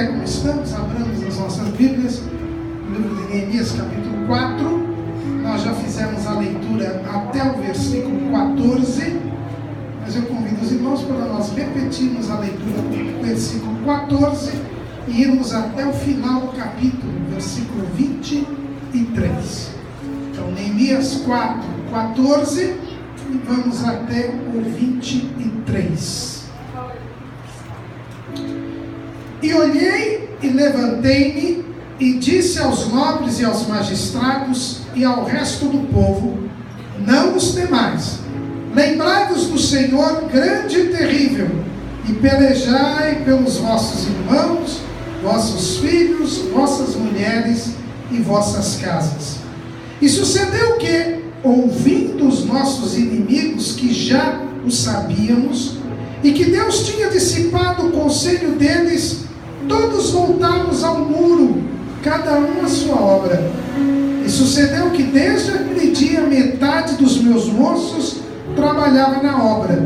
pé como estamos, abramos as nossas Bíblias, no livro de Neemias, capítulo 4. Nós já fizemos a leitura até o versículo 14, mas eu convido os irmãos para nós repetirmos a leitura do versículo 14 e irmos até o final do capítulo, versículo 23. Então, Neemias 4, 14 e vamos até o 23. E olhei e levantei-me e disse aos nobres e aos magistrados e ao resto do povo: não os temais, lembrai-vos do Senhor grande e terrível, e pelejai pelos vossos irmãos, vossos filhos, vossas mulheres e vossas casas. E sucedeu que, ouvindo os nossos inimigos, que já o sabíamos, e que Deus tinha dissipado o conselho deles, todos voltamos ao muro, cada um a sua obra. E sucedeu que desde aquele dia metade dos meus moços trabalhava na obra,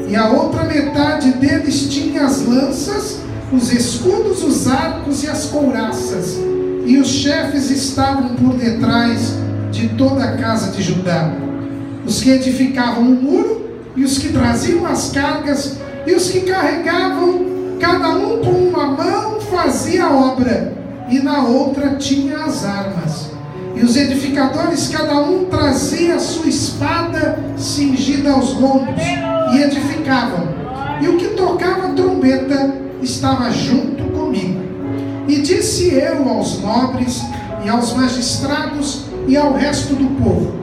e a outra metade deles tinha as lanças, os escudos, os arcos e as couraças, e os chefes estavam por detrás de toda a casa de Judá, os que edificavam o muro, e os que traziam as cargas, e os que carregavam, cada um com uma mão fazia a obra, e na outra tinha as armas. E os edificadores, cada um trazia a sua espada cingida aos lombos, e edificavam. E o que tocava trombeta estava junto comigo. E disse eu aos nobres, e aos magistrados, e ao resto do povo: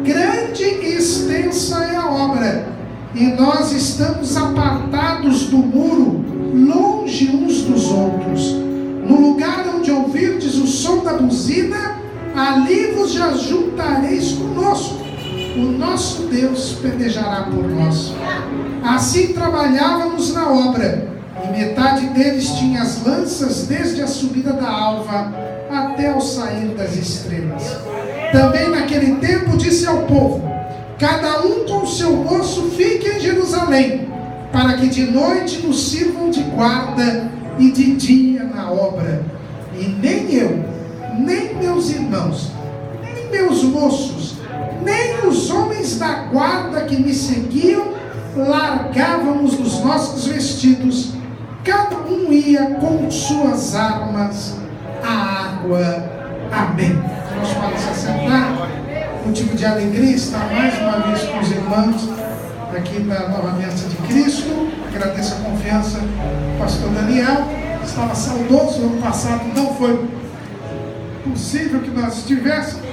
grande e extensa é a obra, e nós estamos apartados do muro, longe uns dos outros. No lugar onde ouvirdes o som da buzina, ali vos já juntareis conosco. O nosso Deus pelejará por nós. Assim trabalhávamos na obra, e metade deles tinha as lanças desde a subida da alva até o sair das estrelas. Também naquele tempo disse ao povo: cada um com seu moço fique em Jerusalém, para que de noite nos sirvam de guarda e de dia na obra. E nem eu, nem meus irmãos, nem meus moços, nem os homens da guarda que me seguiam, largávamos os nossos vestidos. Cada um ia com suas armas à água. Amém. Nós podemos se assentar. Motivo de alegria estar mais uma vez com os irmãos aqui da Nova Aliança de Cristo. Agradeço a confiança do pastor Daniel. Estava saudoso, ano passado não foi possível que nós estivéssemos,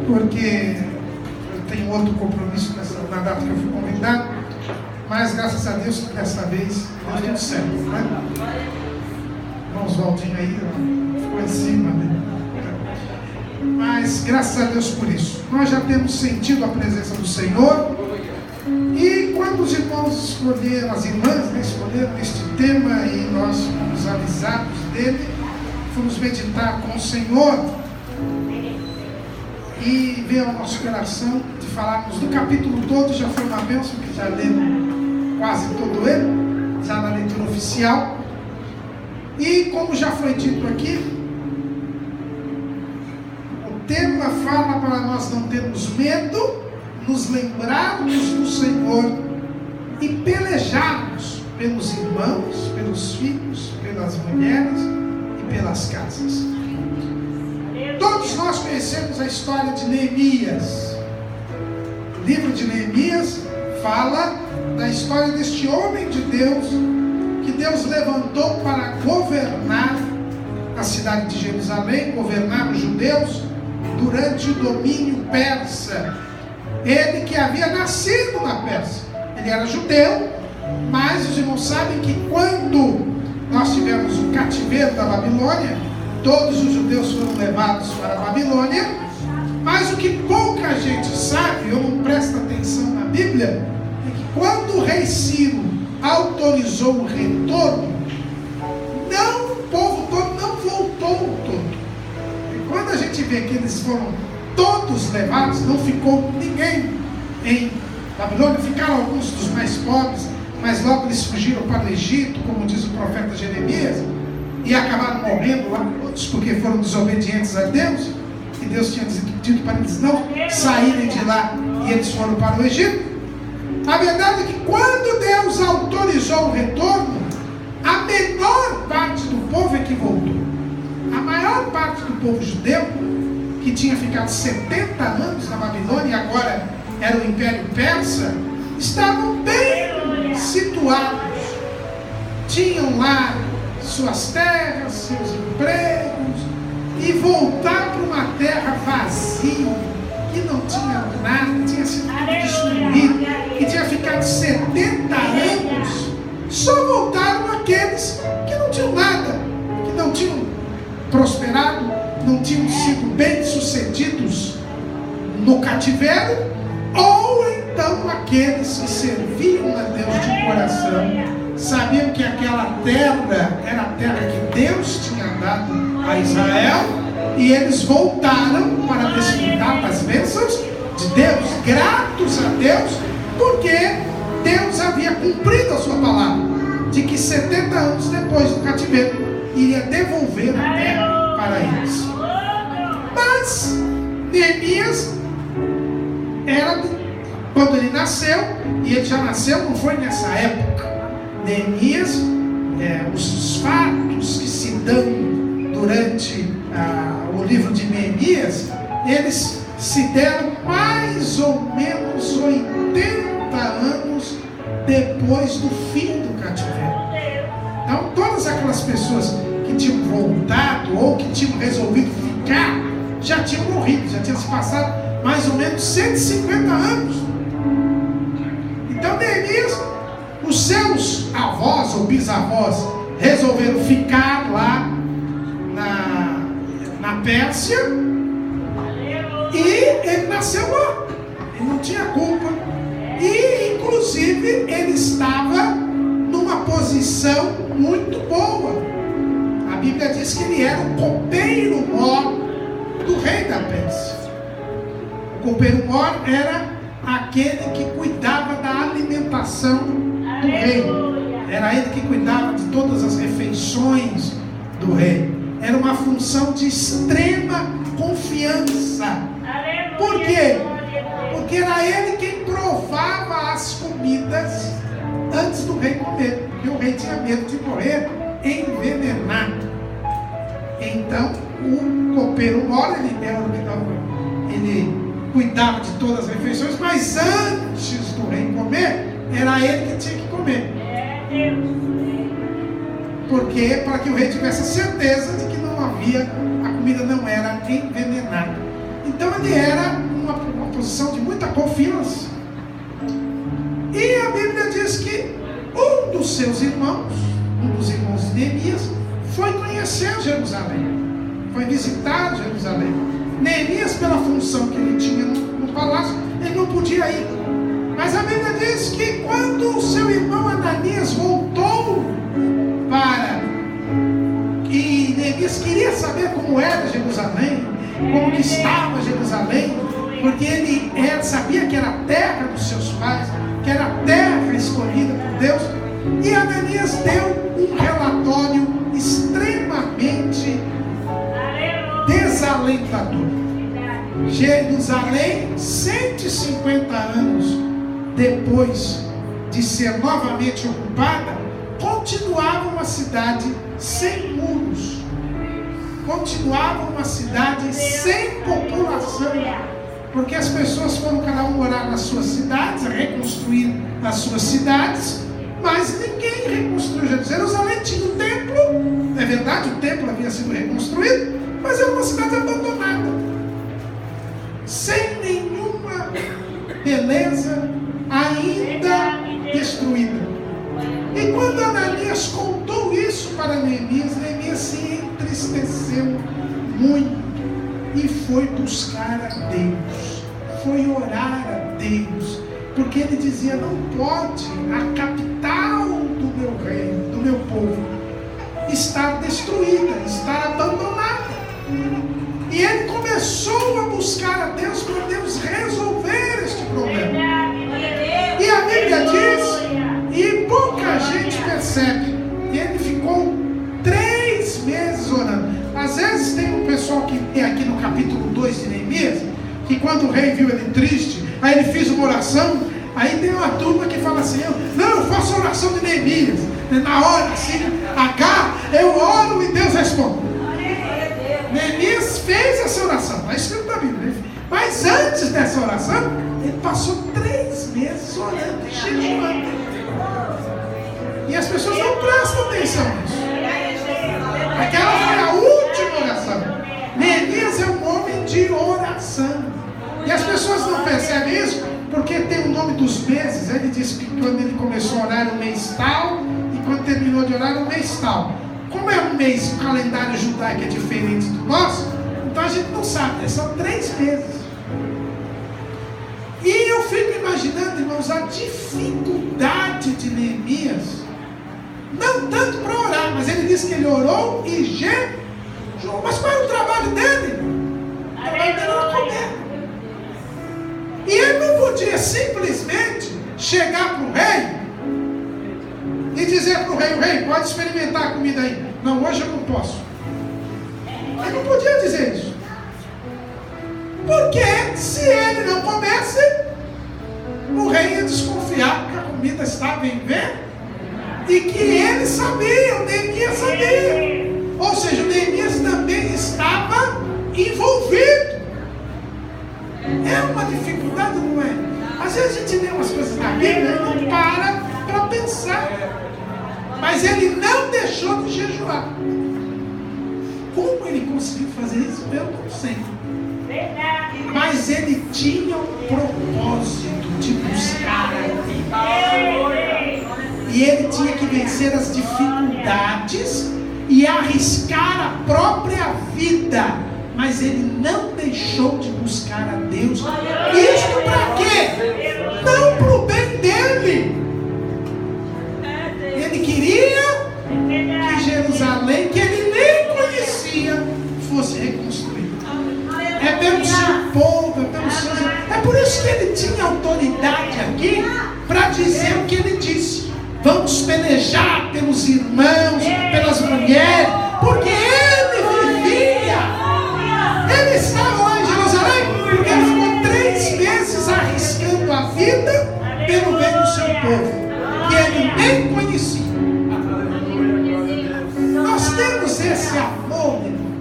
porque eu tenho outro compromisso na data que eu fui convidado, mas graças a Deus que dessa vez deu tudo certo, né? Irmãos Valdinho aí ficou em cima, né? Mas graças a Deus por isso. Nós já temos sentido a presença do Senhor. E quando os irmãos escolheram, as irmãs, né, escolheram este tema e nós fomos avisados dele, fomos meditar com o Senhor, e veio ao nosso coração de falarmos do capítulo todo. Já foi uma bênção, que já lemos quase todo ele, já na leitura oficial. E como já foi dito aqui, o tema fala para nós não termos medo, nos lembrarmos do Senhor e pelejarmos pelos irmãos, pelos filhos, pelas mulheres e pelas casas. Todos nós conhecemos a história de Neemias. O livro de Neemias fala da história deste homem de Deus, que Deus levantou para governar a cidade de Jerusalém, governar os judeus durante o domínio persa. Ele que havia nascido na Pérsia, ele era judeu, mas os irmãos sabem que quando nós tivemos o cativeiro da Babilônia, todos os judeus foram levados para a Babilônia. Mas o que pouca gente sabe, ou não presta atenção na Bíblia, é que quando o rei Ciro autorizou o retorno, o povo todo não voltou todo. E quando a gente vê que eles foram todos levados, não ficou ninguém em Babilônia, ficaram alguns dos mais pobres, mas logo eles fugiram para o Egito, como diz o profeta Jeremias, e acabaram morrendo lá, outros porque foram desobedientes a Deus, e Deus tinha dito para eles não saírem de lá, e eles foram para o Egito. A verdade é que quando Deus autorizou o retorno, a menor parte do povo é que voltou. A maior parte do povo judeu, que tinha ficado 70 anos na Babilônia e agora era o Império Persa, estavam bem situados. Tinham lá suas terras, seus empregos, e voltar para uma terra vazia, que não tinha nada, tinha sido destruído, que tinha ficado 70 anos, só voltaram aqueles que não tinham nada, que não tinham prosperado, não tinham sido bem-sucedidos no cativeiro, ou então aqueles que serviam a Deus de coração, sabiam que aquela terra era a terra que Deus tinha dado a Israel, e eles voltaram para desfrutar das bênçãos de Deus, gratos a Deus, porque Deus havia cumprido a sua palavra, de que 70 anos depois do cativeiro, iria devolver a terra para eles. Mas Neemias quando ele nasceu, e ele já nasceu, não foi nessa época. Neemias, os fatos que se dão durante o livro de Neemias, eles se deram mais ou menos 80 anos depois do fim do cativeiro. Então todas aquelas pessoas que tinham voltado ou que tinham resolvido ficar, já tinham morrido, já tinham se passado mais ou menos 150 anos. Então Neemias, os seus avós ou bisavós resolveram ficar lá na Pérsia, e ele nasceu lá, ele não tinha culpa, e inclusive ele estava numa posição muito boa. A Bíblia diz que ele era o copeiro-mor do rei da Pérsia. O copeiro-mor era aquele que cuidava da alimentação do rei, era ele que cuidava de todas as refeições do rei. Era uma função de extrema confiança. Por quê? Porque era ele quem provava as comidas antes do rei comer, porque o rei tinha medo de morrer envenenado. Então o copeiro-mor, ele cuidava de todas as refeições, mas antes do rei comer, era ele que tinha que comer. Porque para que o rei tivesse a certeza de que a comida não era envenenada. Então ele era uma posição de muita confiança. E a Bíblia diz que um dos irmãos de Neemias, foi conhecer Jerusalém, foi visitar Jerusalém. Neemias, pela função que ele tinha no palácio, ele não podia ir. Mas a Bíblia diz que quando o seu irmão Ananias voltou e Neemias queria saber como era Jerusalém, como que estava Jerusalém, porque ele sabia que era a terra dos seus pais, que era a terra escolhida por Deus, e Ananias deu um relatório extremamente desalentador. Jerusalém, 150 anos depois de ser novamente ocupada, continuava uma cidade sem muros, continuava uma cidade sem população, porque as pessoas foram cada um morar nas suas cidades, reconstruir as suas cidades, mas ninguém reconstruiu Jerusalém. Tinha um templo, é verdade, o templo havia sido reconstruído, mas era uma cidade abandonada, sem nenhuma beleza, ainda destruída. E quando Ananias contou isso para Neemias, Neemias se entristeceu muito e foi buscar a Deus, foi orar a Deus, porque ele dizia: não pode a capital do meu reino, do meu povo, estar destruída, estar abandonada. E ele começou a buscar a Deus para Deus resolver este problema. E a Bíblia diz, e por percebe. E ele ficou 3 meses orando. Às vezes tem um pessoal que tem aqui no capítulo 2 de Neemias, que quando o rei viu ele triste, aí ele fez uma oração. Aí tem uma turma que fala assim: eu faço a oração de Neemias. Na hora assim, eu oro e Deus responde. Neemias fez essa oração, está escrito na Bíblia. Mas antes dessa oração, ele passou 3 meses orando e jejuando. E as pessoas não prestam atenção nisso. Aquela foi a última oração. Neemias é um homem de oração. E as pessoas não percebem isso, porque tem o nome dos meses. Ele disse que quando ele começou a orar, o mês tal, e quando terminou de orar, o mês tal. Como é um mês, o calendário judaico é diferente do nosso, então a gente não sabe, são 3 meses. E eu fico imaginando, irmãos, a dificuldade de Neemias, não tanto para orar, mas ele disse que ele orou e jejuou. Mas qual era o trabalho dele? O trabalho dele era comer. E ele não podia simplesmente chegar para o rei e dizer para o rei, pode experimentar a comida aí. Não, hoje eu não posso. Ele não podia dizer isso. Porque se ele não comesse, o rei ia desconfiar que a comida estava em ver e que ele sabia, o Neemias sabia. Ou seja, o Neemias também estava envolvido. É uma dificuldade, não é? Às vezes a gente lê umas coisas na Bíblia e não para pensar. Mas ele não deixou de jejuar. Como ele conseguiu fazer isso? Eu não sei. Mas ele tinha um propósito de buscar a Deus. E ele tinha que vencer as dificuldades e arriscar a própria vida. Mas ele não deixou de buscar a Deus. Isso para quê? Não para o bem dele. Ele queria que Jerusalém, que ele nem conhecia, fosse reconstruída. É pelo seu povo, é pelo seu... É por isso que ele tinha autoridade aqui para dizer o que ele disse. Vamos pelejar pelos irmãos, pelas mulheres, porque ele vivia. Ele estava lá em Jerusalém porque ele ficou 3 meses arriscando a vida pelo bem do seu povo, que ele nem conhecia. Nós temos esse amor, irmãos.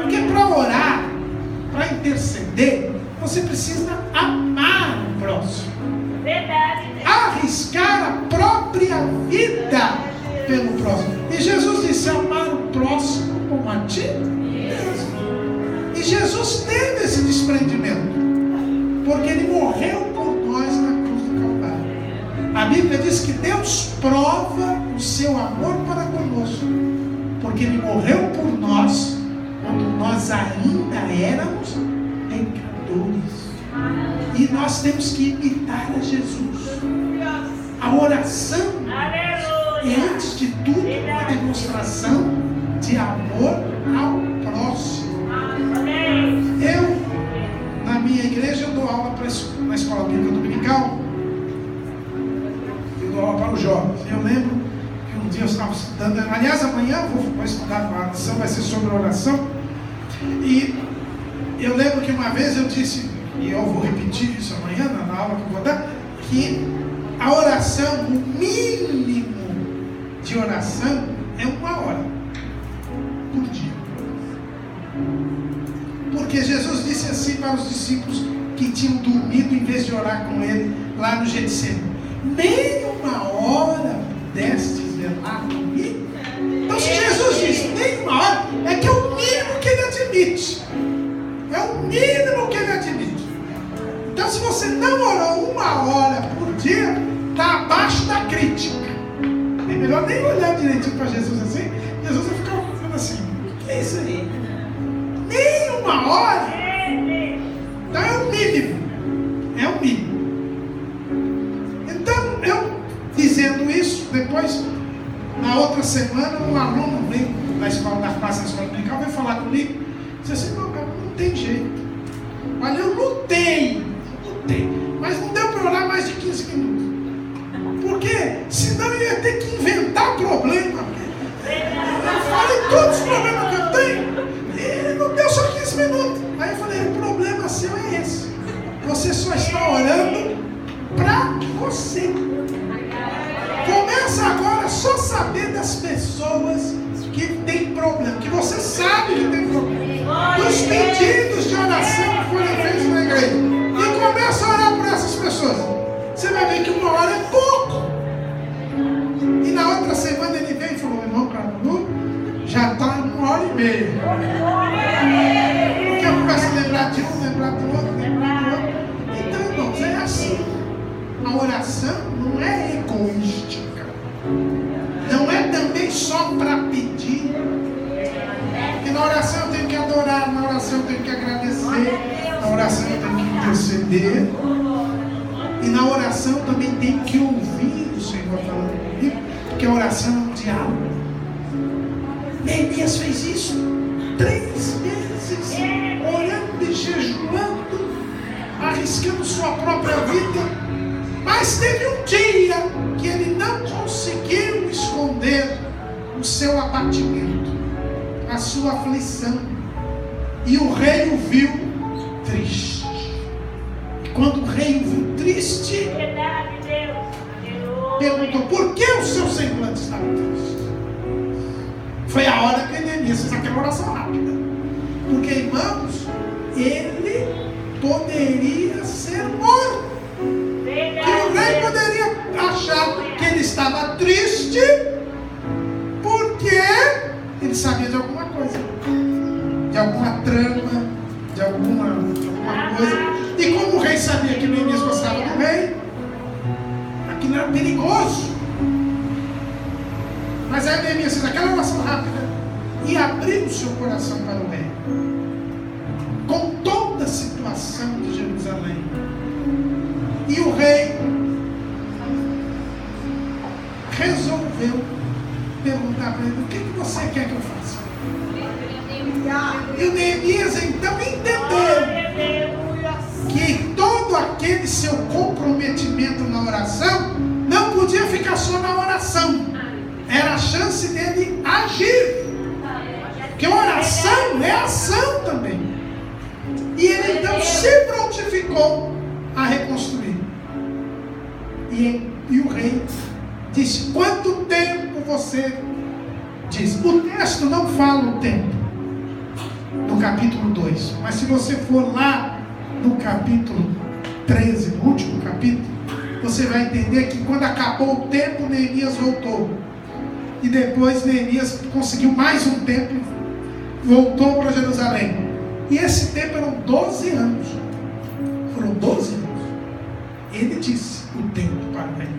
Porque para orar, para interceder, você precisa amar o próximo. Arriscar a própria vida pelo próximo. E Jesus disse: amar o próximo como a ti mesmo. E Jesus teve esse desprendimento, porque ele morreu por nós na cruz do Calvário. A Bíblia diz que Deus prova o seu amor para conosco, porque ele morreu por nós quando nós ainda éramos pecadores. E nós temos que imitar a Jesus. A oração é, antes de tudo, uma demonstração de amor ao próximo. Eu, na minha igreja, eu dou aula na escola bíblica dominical. Eu dou aula para os jovens. Eu lembro que um dia eu estava estudando. Aliás, amanhã eu vou estudar a oração, vai ser sobre oração. E eu lembro que uma vez eu disse, e eu vou repetir isso amanhã na aula que eu vou dar, que a oração, o mínimo de oração é 1 hora por dia. Porque Jesus disse assim para os discípulos que tinham dormido em vez de orar com ele lá no Getsemane: nem 1 hora pudestes velar comigo. Então, se Jesus disse nem 1 hora, é que é o mínimo que ele admite. É o mínimo que ele admite. Então, se você não orou 1 hora por dia, está abaixo da crítica. É melhor nem olhar direitinho para Jesus assim. Jesus vai ficar falando assim: o que é isso aí? Nem 1 hora? Então é o mínimo. É o mínimo. Então, eu dizendo isso, depois, na outra semana, um aluno veio da escola, da classe da escola dominical, veio falar comigo. Disse assim: não, cara, não tem jeito. Olha, eu lutei, mas não deu para orar mais de 15 minutos. Porque senão eu ia ter que inventar problema. Eu falei todos os problemas que eu tenho e não deu só 15 minutos. Aí eu falei, o problema seu é esse. Você só está orando para você. Começa agora só saber das pessoas que tem problema, que você sabe que tem problema, dos pedidos de oração que foram feitos na igreja, e começa a orar por essas pessoas. Você vai ver que uma hora é pouco. E na outra semana ele veio e falou, irmão Carlos, já está 1h30. Porque eu começo a lembrar de um, lembrar do outro, lembrar do outro. Então, irmãos, é assim. A oração não é egoística. Não é também só para pedir. Porque na oração eu tenho que adorar, na oração eu tenho que agradecer, na oração eu tenho que interceder. E na oração eu também tenho que ouvir o Senhor falando comigo, porque a oração é um diálogo. Neemias fez isso 3 meses, orando e jejuando, arriscando sua própria vida. Mas teve um dia que ele não conseguiu esconder o seu abatimento, a sua aflição. E o rei o viu triste. E quando o rei o viu triste, perguntou, por que o seu semblante estava triste? Foi a hora que Neemias fez aquela oração rápida. Porque, irmãos, ele poderia ser morto. Que o rei poderia achar que ele estava triste porque ele sabia de alguma coisa, de alguma trama, de alguma coisa. E como o rei sabia que Neemias gostava do rei, aquilo era perigoso. Mas aí Neemias fez aquela oração rápida e abriu o seu coração para o rei, com toda a situação de Jerusalém. E o rei resolveu perguntar para ele, o que você quer que eu faça? E o Neemias então entendeu que todo aquele seu comprometimento na oração não podia ficar só na oração. Era a chance dele agir. Porque oração é ação também. E ele então se prontificou a reconstruir. E o rei disse, quanto tempo você diz? O texto não fala o tempo no capítulo 2, mas se você for lá no capítulo 13, no último capítulo, você vai entender que quando acabou o tempo, Neemias voltou. E depois Neemias conseguiu mais um tempo e voltou para Jerusalém. E esse tempo eram 12 anos. Foram 12 anos. Ele disse o tempo para o rei.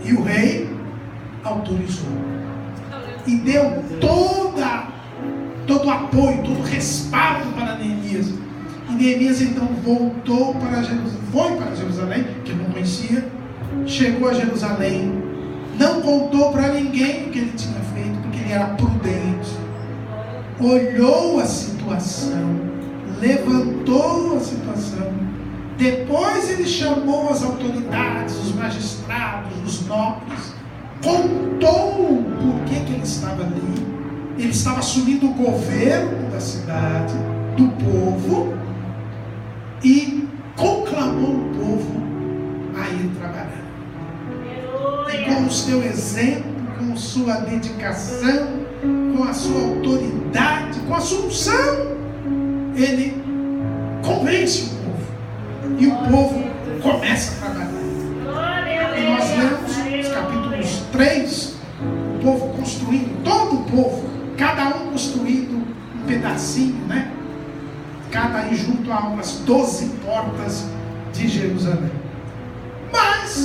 E o rei autorizou. E deu todo o apoio, todo o respaldo para Neemias. E Neemias então voltou para Jerusalém. Foi para Jerusalém, que ele não conhecia. Chegou a Jerusalém. Não contou para ninguém o que ele tinha feito, porque ele era prudente. Olhou a situação. Levantou a situação. Depois ele chamou as autoridades, os magistrados, os nobres, contou o porquê que ele estava ali. Ele estava assumindo o governo da cidade, do povo, e conclamou o povo a ir trabalhar. E com o seu exemplo, com sua dedicação, com a sua autoridade, com a sua unção, ele convence o povo. E o povo começa a trabalhar. E nós lemos os capítulos 3, o povo construindo, todo o povo, cada um construindo um pedacinho, né? Cada aí junto a umas 12 portas de Jerusalém. Mas,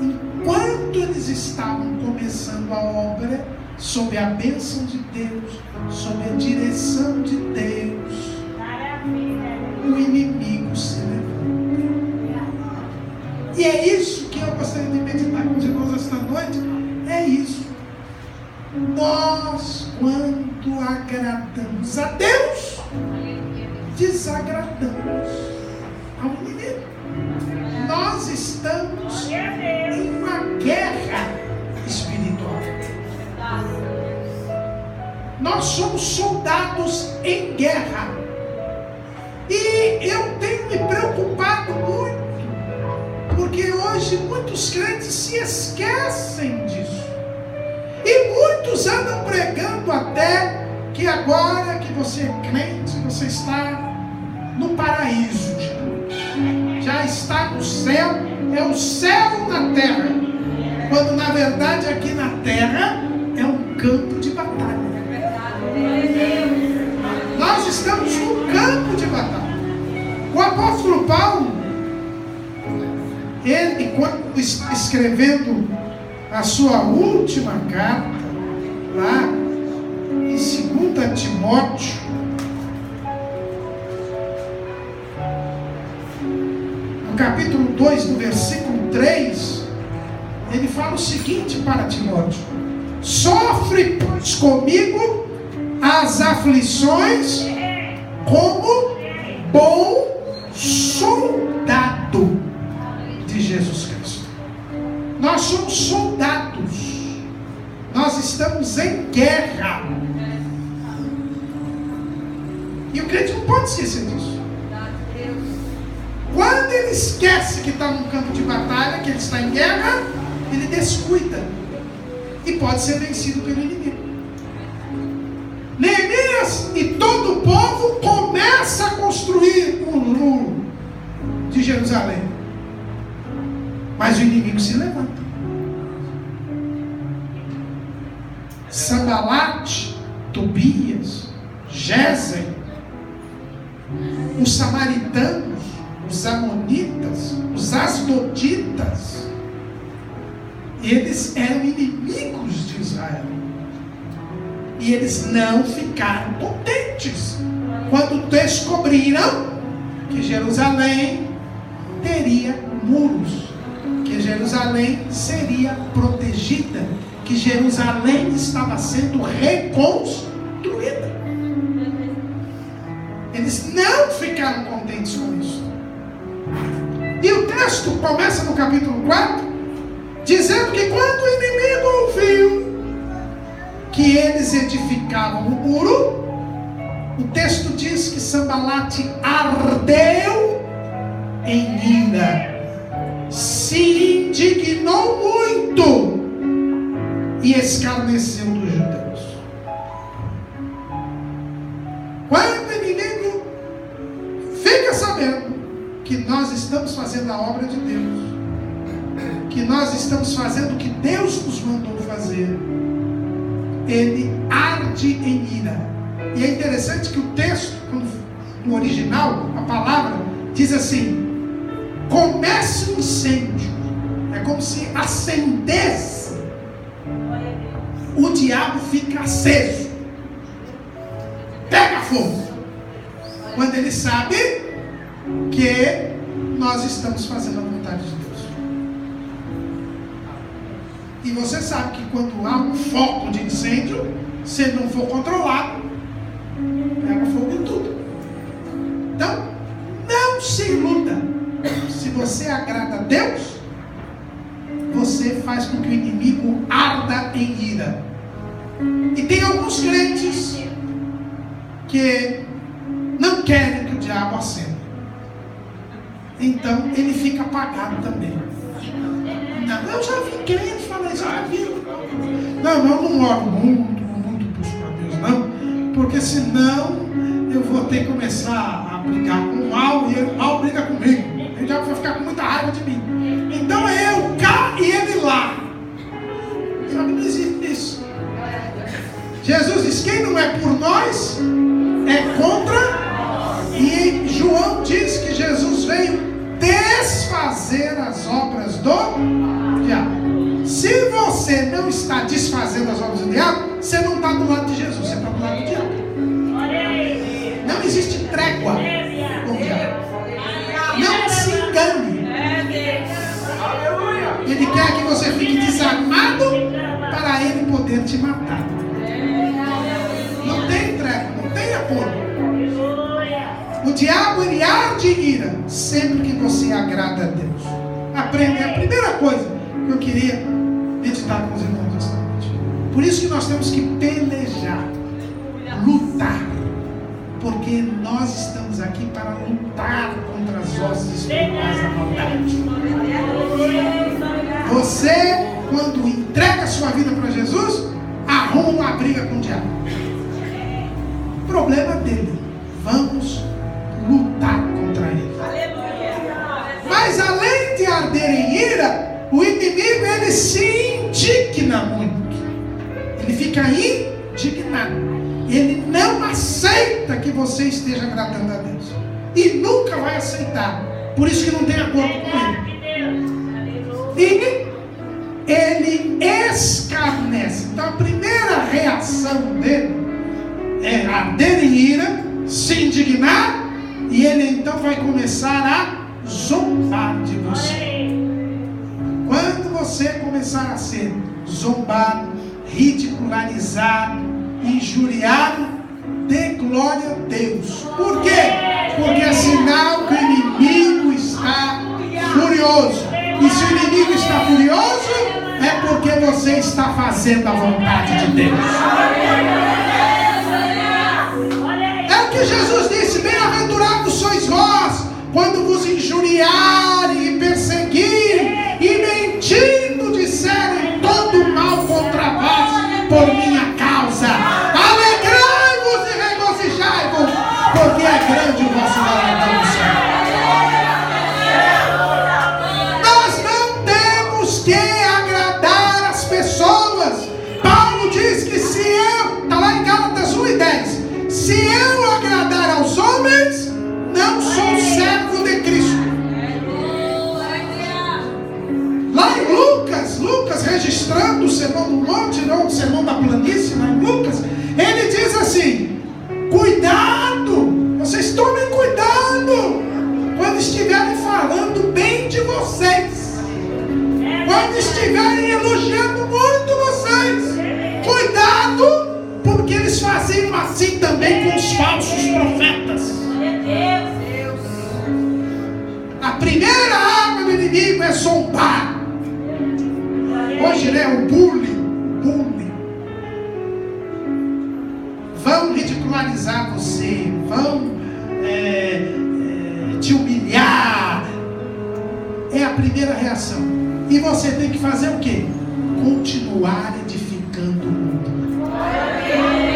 enquanto eles estavam começando a obra, sob a bênção de Deus, sob a direção de Deus, o inimigo se levanta. E é isso que eu gostaria de meditar com os irmãos esta noite. É isso. Nós, quando agradamos a Deus, desagradamos ao inimigo. Nós estamos em somos soldados em guerra. E eu tenho me preocupado muito, porque hoje muitos crentes se esquecem disso. E muitos andam pregando até que agora que você é crente, você está no paraíso. Já está no céu, é o céu na terra. Quando na verdade aqui na terra é um campo de batalha. Nós estamos no campo de batalha. O apóstolo Paulo, ele, quando escrevendo a sua última carta, lá em 2 Timóteo, no capítulo 2, no versículo 3, ele fala o seguinte para Timóteo: sofre, pois, comigo as aflições como bom soldado de Jesus Cristo. Nós somos soldados, nós estamos em guerra, e o crente não pode esquecer disso. Quando ele esquece que está num campo de batalha, que ele está em guerra, ele descuida e pode ser vencido pelo inimigo. Neemias e todo o povo começa a construir um muro de Jerusalém, mas o inimigo se levanta. Sanbalate, Tobias, Gesem, os samaritanos, os amonitas, os asdoditas, eles eram inimigos de Israel. E eles não ficaram contentes quando descobriram que Jerusalém teria muros, que Jerusalém seria protegida, que Jerusalém estava sendo reconstruída. Eles não ficaram contentes com isso. E o texto começa no capítulo 4, dizendo que quando o inimigo ouviu que eles edificavam o muro, o texto diz que Sanbalate ardeu em ira, se indignou muito e escarneceu dos judeus. Quando o inimigo fica sabendo que nós estamos fazendo a obra de Deus, que nós estamos fazendo o que Deus nos mandou fazer, ele arde em ira. E é interessante que o texto, no original, a palavra diz assim: começa um incêndio. É como se acendesse. O diabo fica aceso, pega fogo, quando ele sabe que nós estamos fazendo a vontade de Deus. E você sabe que quando há um foco de incêndio, se ele não for controlado, pega fogo em tudo. Então, não se iluda. Se você agrada a Deus, você faz com que o inimigo arda em ira. E tem alguns crentes que não querem que o diabo acenda. Então, ele fica apagado também. Não, eu já vi crente falar isso, já vi. Não, eu não oro muito puxo para Deus, não. Porque senão eu vou ter que começar a brigar com o mal e o mal briga comigo. O diabo vai ficar com muita raiva de mim. Então é eu cá e ele lá. Só que não existe isso. Jesus diz: quem não é por nós é contra. E João diz que Jesus veio desfazer as obras do diabo. Se você não está desfazendo as obras do diabo, você não está do lado de Jesus, você está do lado do diabo. Não existe trégua com o diabo. Não se engane. Ele quer que você fique desarmado para ele poder te matar. Não tem trégua, não tem apoio. O diabo, ele arde em ira sempre que você agrada a Deus. Aprenda, é a primeira coisa que eu queria meditar com os irmãos esta noite. Por isso que nós temos que pelejar. lutar. Porque nós estamos aqui para lutar contra as hostes espirituais da maldade. Você, quando entrega a sua vida para Jesus, arruma uma briga com o diabo. Problema dele. Vamos lutar contra ele. Mas além de arder em ira, o inimigo ele se indigna muito. Ele fica indignado. Ele não aceita que você esteja agradando a Deus. E nunca vai aceitar. Por isso que não tem acordo com ele. E ele escarnece. Então a primeira reação dele é arder em ira, se indignar, e ele então vai começar a zombar de você. Quando você começar a ser zombado, ridicularizado, injuriado, dê glória a Deus. Por quê? Porque é sinal que o inimigo está furioso. E se o inimigo está furioso, é porque você está fazendo a vontade de Deus. É o que Jesus disse: bem-aventurados sois vós, quando vos injuriarem e perseguirem, e mentindo disserem todo mal contra vós, por minha causa. Alegrai-vos e regozijai-vos, porque é grande o vosso galardão no céu. Nós não temos que agradar as pessoas. Paulo diz que se eu, está lá em Gálatas 1:10, se eu agradar aos homens, não sou servo de Cristo. Lá em Lucas registrando o sermão do monte, não, o sermão da planície, lá em Lucas, ele diz assim: cuidado, vocês tomem cuidado quando estiverem falando bem de vocês, quando estiverem elogiando muito vocês. Cuidado, porque eles faziam assim também com os falsos profetas. A primeira arma do inimigo é zombar. Hoje, né, o bullying. Vão ridicularizar você, vão te humilhar. É a primeira reação. E você tem que fazer o quê? Continuar edificando o mundo.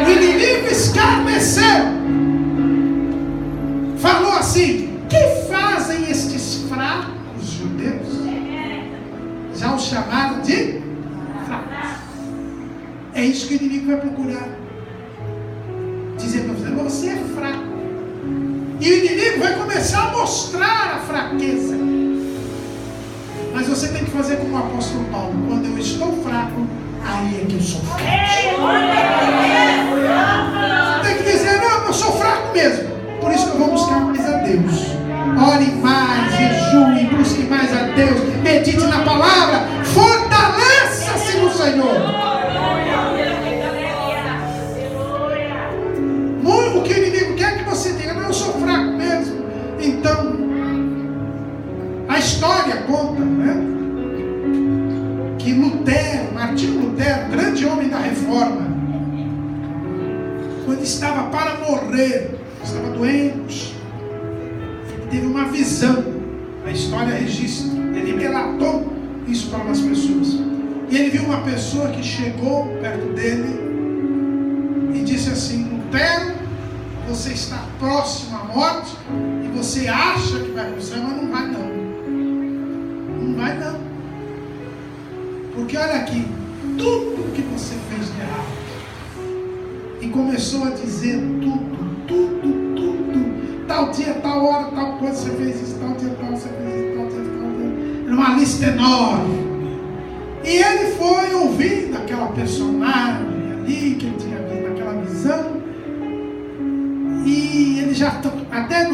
O inimigo escarneceu. Falou assim: que fazem estes fracos judeus? Já o chamaram de fracos. É isso que o inimigo vai procurar. Dizer para você: você é fraco. E o inimigo vai começar a mostrar a fraqueza. Mas você tem que fazer como o apóstolo Paulo: quando eu estou fraco, aí é que eu sou forte. Tem que dizer: não, eu sou fraco mesmo. Por isso que eu vou buscar mais a Deus. Ore mais, jejue, busque mais a Deus, medite na palavra, fortaleça-se no Senhor. O que o inimigo quer que você diga: não, eu sou fraco mesmo. Então, a história conta, né, que Lutero, Martinho Lutero, grande homem da Reforma, quando estava para morrer, estava doente, teve uma visão. A história registra, ele relatou isso para umas pessoas, e ele viu uma pessoa que chegou perto dele e disse assim: Lutero, você está próximo à morte e você acha que vai para o céu, mas não vai não. Não vai não. Porque olha aqui, tudo que você fez de errado. E começou a dizer tudo. Tal dia, tal hora, tal coisa você fez isso, tal dia, tal você fez isso, tal dia. Uma lista enorme. E ele foi ouvindo aquela personagem ali que ele tinha visto naquela visão. E ele já, até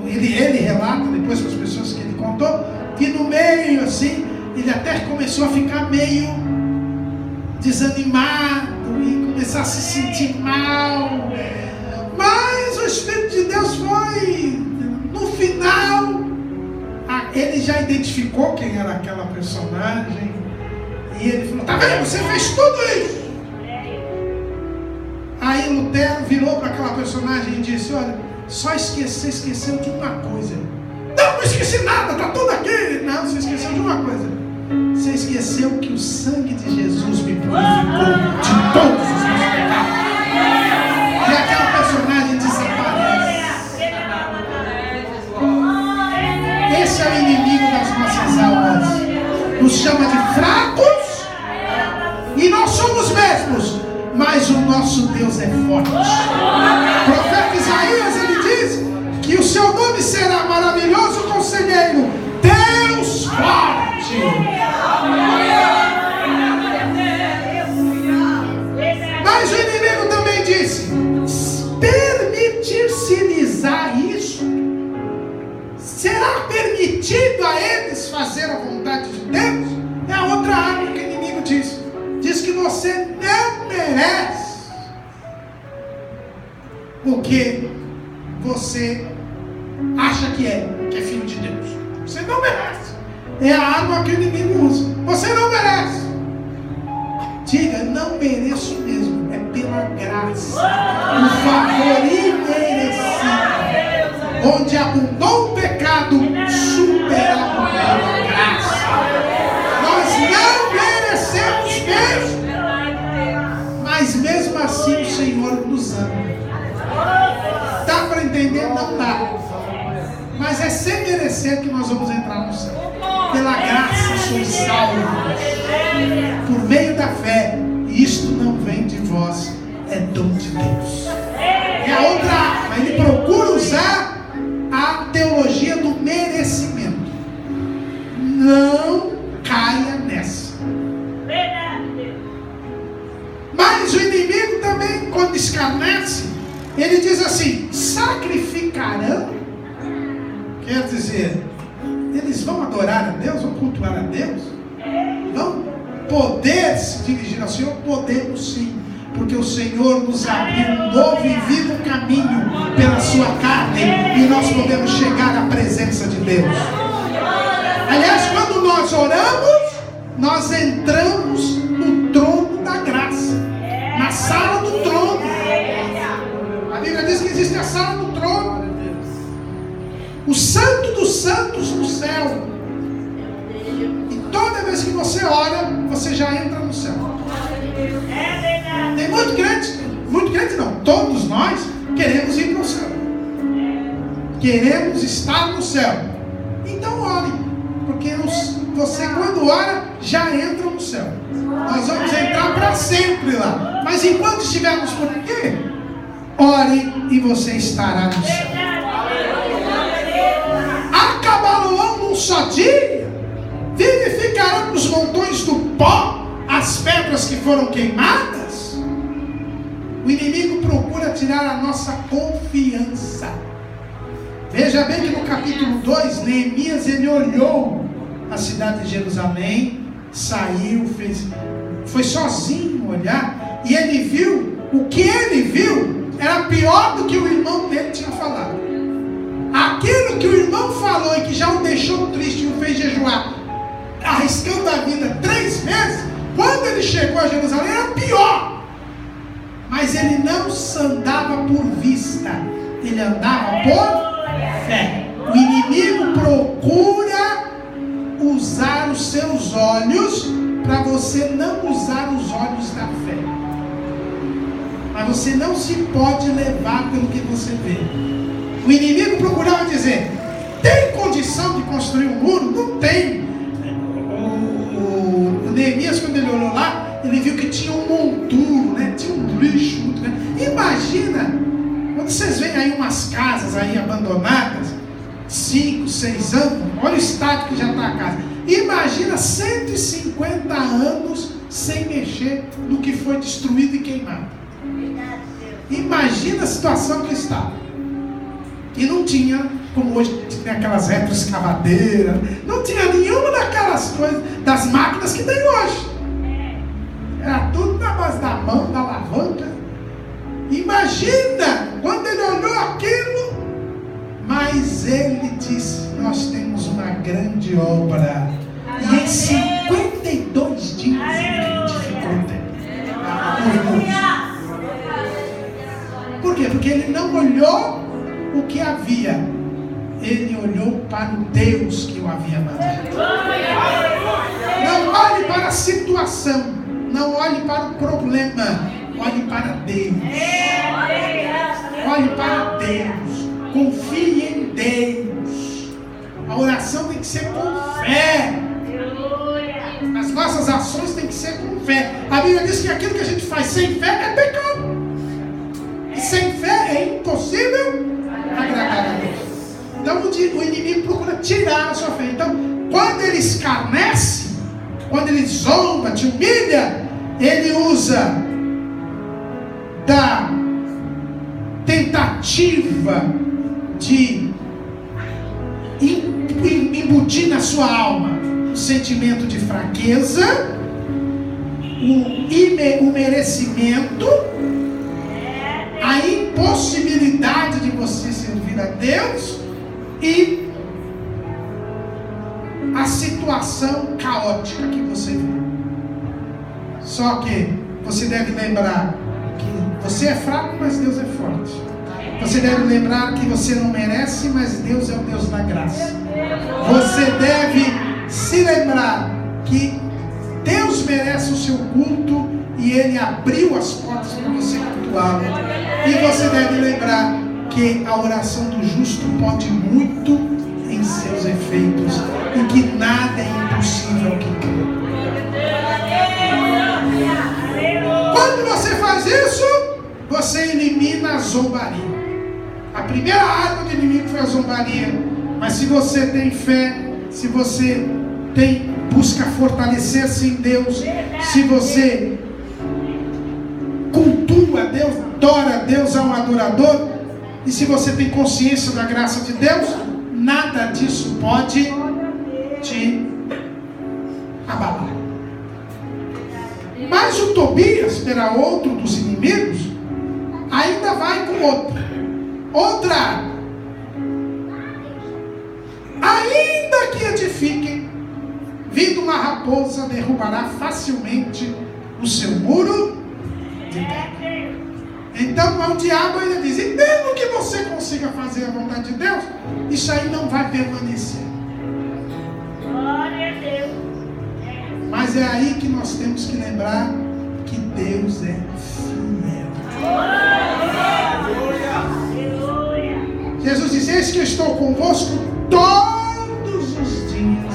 ele relata depois com as pessoas que ele contou, que no meio assim, ele até começou a ficar meio desanimado e começar a se sentir mal. Mas o Espírito de Deus foi, no final, ele já identificou quem era aquela personagem. E ele falou: tá vendo, você fez tudo isso. Aí Lutero virou para aquela personagem e disse: olha, só esqueceu de uma coisa. Não esqueci nada, está tudo aqui. Não, você esqueceu de uma coisa. Você esqueceu que o sangue de Jesus me purificou de todos os meus pecados. E aquela personagem desaparece. Esse é o inimigo das nossas almas. Nos chama de fracos, e nós somos mesmos, mas o nosso Deus é forte. O profeta Isaías, ele diz que o seu nome será maravilhoso conselheiro, Deus forte. Mas o inimigo também disse: permitir-se-lhes-á isso? Será permitido a eles fazer a vontade de Deus? É a outra arma que o inimigo diz. Diz que você não merece, porque você acha que é filho de Deus. Você não merece. É a arma que o inimigo usa. Você não merece. Diga: não mereço mesmo. É pela graça, o favor imerecido. Onde abundou o pecado, superado pela graça. Nós não merecemos mesmo, mas mesmo assim o Senhor nos ama. Dá para entender? Não dá. Mas é sem merecer que nós vamos entrar no céu. Pela graça sois salvos, por meio da fé. E isto não vem de vós, é dom de Deus. É a outra arma. Ele procura usar a teologia do merecimento. Não caia nessa. Mas o inimigo também, quando escarnece, ele diz assim: sacrificarão. Quer dizer, eles vão adorar a Deus, vão cultuar a Deus, vão poder se dirigir ao Senhor? Podemos sim, porque o Senhor nos abriu um novo e vivo caminho pela sua carne, e nós podemos chegar à presença de Deus. Aliás, quando nós oramos, nós entramos no trono da graça, na sala do trono. A Bíblia diz que existe a sala do trono, o santo dos santos no céu. E toda vez que você ora, você já entra no céu. Tem muito crente não, todos nós queremos ir para o céu, queremos estar no céu. Então ore, porque você quando ora já entra no céu. Nós vamos entrar para sempre lá, mas enquanto estivermos por aqui, ore e você estará no céu. Acabá-lo-ão num só dia, vivificarão nos montões do pó as pedras que foram queimadas. O inimigo procura tirar a nossa confiança. Veja bem que no capítulo 2, Neemias, ele olhou a cidade de Jerusalém, saiu, foi sozinho olhar, e ele viu, o que ele viu era pior do que o irmão dele tinha falado. Aquilo que o irmão falou e que já o deixou triste e o fez jejuar, arriscando a vida 3 meses, quando ele chegou a Jerusalém era pior. Mas ele não andava por vista, ele andava por fé. O inimigo procura usar os seus olhos para você não usar os olhos da fé. Mas você não se pode levar pelo que você vê. O inimigo procurava dizer: tem condição de construir um muro? Não tem. O Neemias, quando ele olhou lá, ele viu que tinha um monturo, né? Tinha um lixo muito grande. Imagina, quando vocês veem aí umas casas aí abandonadas, 5, 6 anos, olha o estado que já está a casa. Imagina 150 anos sem mexer no que foi destruído e queimado. Imagina a situação que está. E não tinha, como hoje tem aquelas retroescavadeiras, não tinha nenhuma daquelas coisas, das máquinas que tem hoje. Era tudo na base da mão, da alavanca. Imagina quando ele olhou aquilo. Mas ele disse: nós temos uma grande obra. E em 52 dias ele edificou o templo. Porque ele não olhou o que havia, ele olhou para o Deus que o havia mandado. Não olhe para a situação, não olhe para o problema, olhe para Deus. Olhe para Deus, confie em Deus. A oração tem que ser com fé. As nossas ações têm que ser com fé. A Bíblia diz que aquilo que a gente faz sem fé é pecado. E sem fé é impossível agradar a Deus. Então o inimigo procura tirar a sua fé. Então, quando ele escarnece, quando ele zomba, te humilha, ele usa da tentativa de embutir na sua alma o sentimento de fraqueza, o merecimento, a impossibilidade de você servir a Deus e a situação caótica que você vê. Só que você deve lembrar que você é fraco, mas Deus é forte. Você deve lembrar que você não merece, mas Deus é o Deus da graça. Você deve se lembrar que Deus merece o seu culto e Ele abriu as portas para você cultuá-lo. E você deve lembrar que a oração do justo pode muito em seus efeitos e que nada é impossível ao que crê. Quando você faz isso, você elimina a zombaria. A primeira arma do inimigo foi a zombaria. Mas se você tem fé, se você busca fortalecer-se em Deus, se você cultua a Deus, adora a Deus, é um adorador, e se você tem consciência da graça de Deus, nada disso pode te abalar. Mas o Tobias, que era outro dos inimigos, ainda vai com outra arma. Ainda que edifiquem, vindo uma raposa derrubará facilmente o seu muro de pedra. Então o diabo ainda diz, e mesmo que você consiga fazer a vontade de Deus, isso aí não vai permanecer. Glória a Deus. Mas é aí que nós temos que lembrar que Deus é fiel. Jesus diz, eis que estou convosco todos os dias,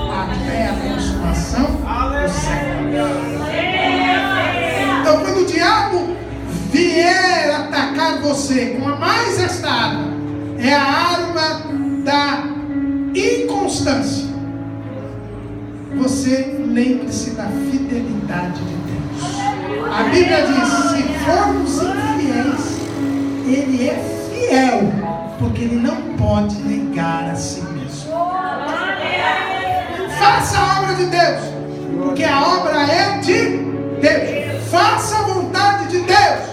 até a consumação do século. Então quando o diabo vier atacar você com a mais esta arma, é a arma da inconstância. Você lembre-se da fidelidade de Deus. A Bíblia diz, se formos infiéis, Ele é fiel, porque Ele não pode negar a si mesmo. Faça a obra de Deus, porque a obra é de Deus. Faça a vontade de Deus,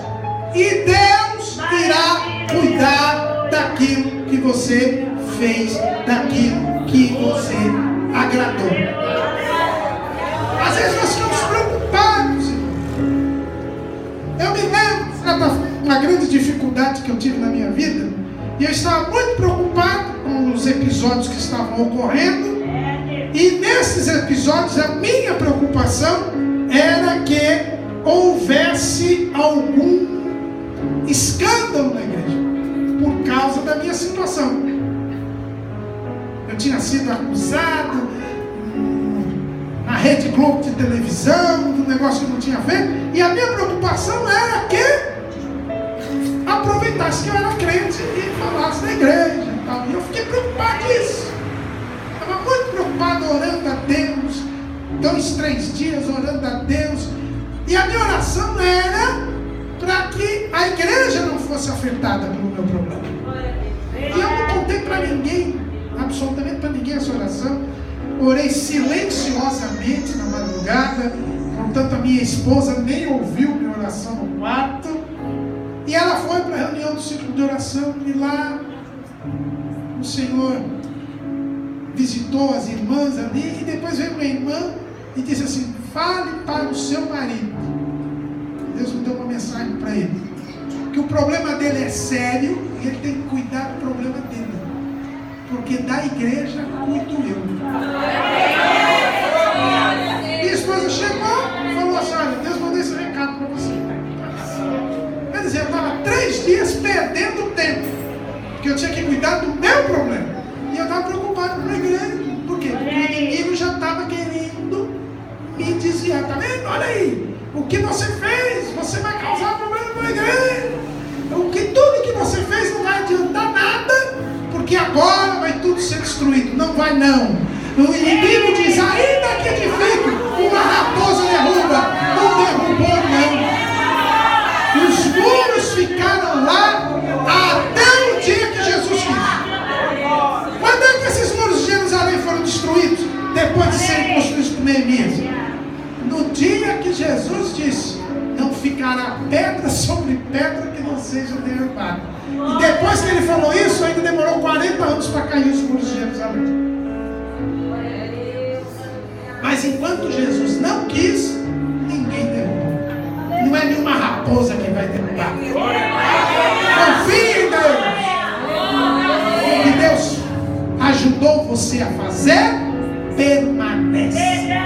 e Deus irá cuidar daquilo que você fez, daquilo que você agradou. Às vezes nós ficamos preocupados. Eu me lembro de uma grande dificuldade que eu tive na minha vida, e eu estava muito preocupado com os episódios que estavam ocorrendo, e nesses episódios a minha preocupação era que houvesse algum escândalo na igreja por causa da minha situação. Eu tinha sido acusado na Rede Globo de televisão, do negócio que não tinha feito, e a minha preocupação era que aproveitasse que eu era crente e falasse da igreja e tal. E eu fiquei preocupadíssimo. Estava muito preocupado, orando a Deus, 2, 3 dias orando a Deus, e a minha oração era para que a igreja não fosse afetada pelo meu problema. E eu não contei para ninguém, absolutamente para ninguém, essa oração. Orei silenciosamente na madrugada, portanto a minha esposa nem ouviu minha oração no quarto, e ela foi para a reunião do círculo de oração, e lá o Senhor visitou as irmãs ali, e depois veio uma irmã e disse assim, fale para o seu marido. Deus me deu uma mensagem para ele, que que o problema dele é sério e ele tem que cuidar do problema dele. Porque da igreja cuido eu. Minha esposa chegou e falou assim: olha, Deus mandou esse recado para você. Quer dizer, eu estava 3 dias perdendo tempo, porque eu tinha que cuidar do meu problema. E eu estava preocupado com a igreja. Por quê? Porque o inimigo já estava querendo me desviar. Está vendo? Olha aí. O que você fez? Você vai causar problema para a igreja. Tudo que você fez não vai adiantar nada, porque agora vai tudo ser destruído. Não vai não. O inimigo diz: ainda que edifique, uma raposa derruba. Não derrubou não. Os muros ficaram lá até o dia que Jesus quis. Quando é que esses muros de Jerusalém foram destruídos? Depois de serem construídos por Neemias. No dia que Jesus disse: não ficará pedra sobre pedra que não seja derrubada. E depois que ele falou isso, ainda demorou 40 anos para cair os muros de Jerusalém. Mas enquanto Jesus não quis, ninguém derrubou. Não é nenhuma raposa que vai derrubar. Confie em Deus. O que Deus ajudou você a fazer, permanece.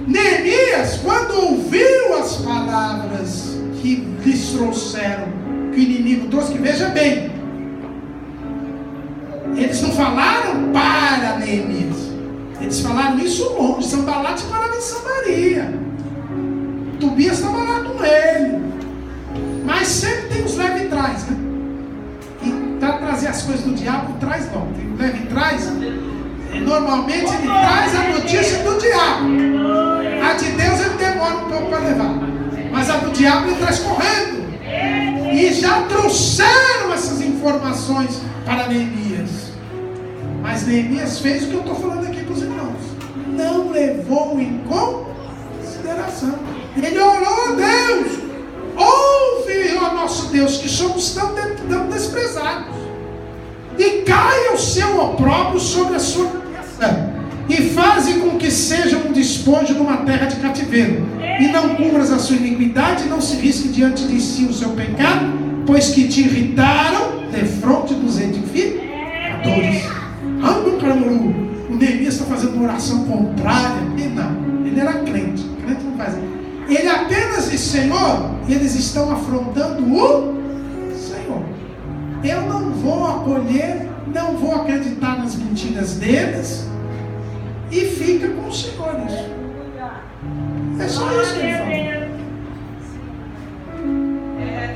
Neemias, quando ouviu as palavras que lhes trouxeram, que o inimigo trouxe, que veja bem, eles não falaram para Neemias, eles falaram isso longe. Sanbalate parava em Samaria, Tobias estava lá com ele, mas sempre tem os leve e trás, né? E para trazer as coisas do diabo, traz não, tem o leve e trás. Normalmente ele traz a notícia do diabo. A de Deus ele demora um pouco para levar, mas a do diabo ele traz correndo. E já trouxeram essas informações para Neemias. Mas Neemias fez o que eu estou falando aqui com os irmãos. Não levou em consideração. Ele orou a Deus: ouve, ó nosso Deus, que somos tão desprezados, e caia o seu opróbrio sobre a sua cabeça, e faze com que seja um despojo numa terra de cativeiro, e não cubras a sua iniquidade, e não se risque diante de si o seu pecado, pois que te irritaram defronte dos edificadores. O Neemias está fazendo uma oração contrária. Ele não, ele era crente não faz. Ele apenas disse: Senhor, eles estão afrontando o Senhor. Eu não vou acolher, não vou acreditar nas mentiras deles, e fica com o Senhor isso. É só isso que ele falou.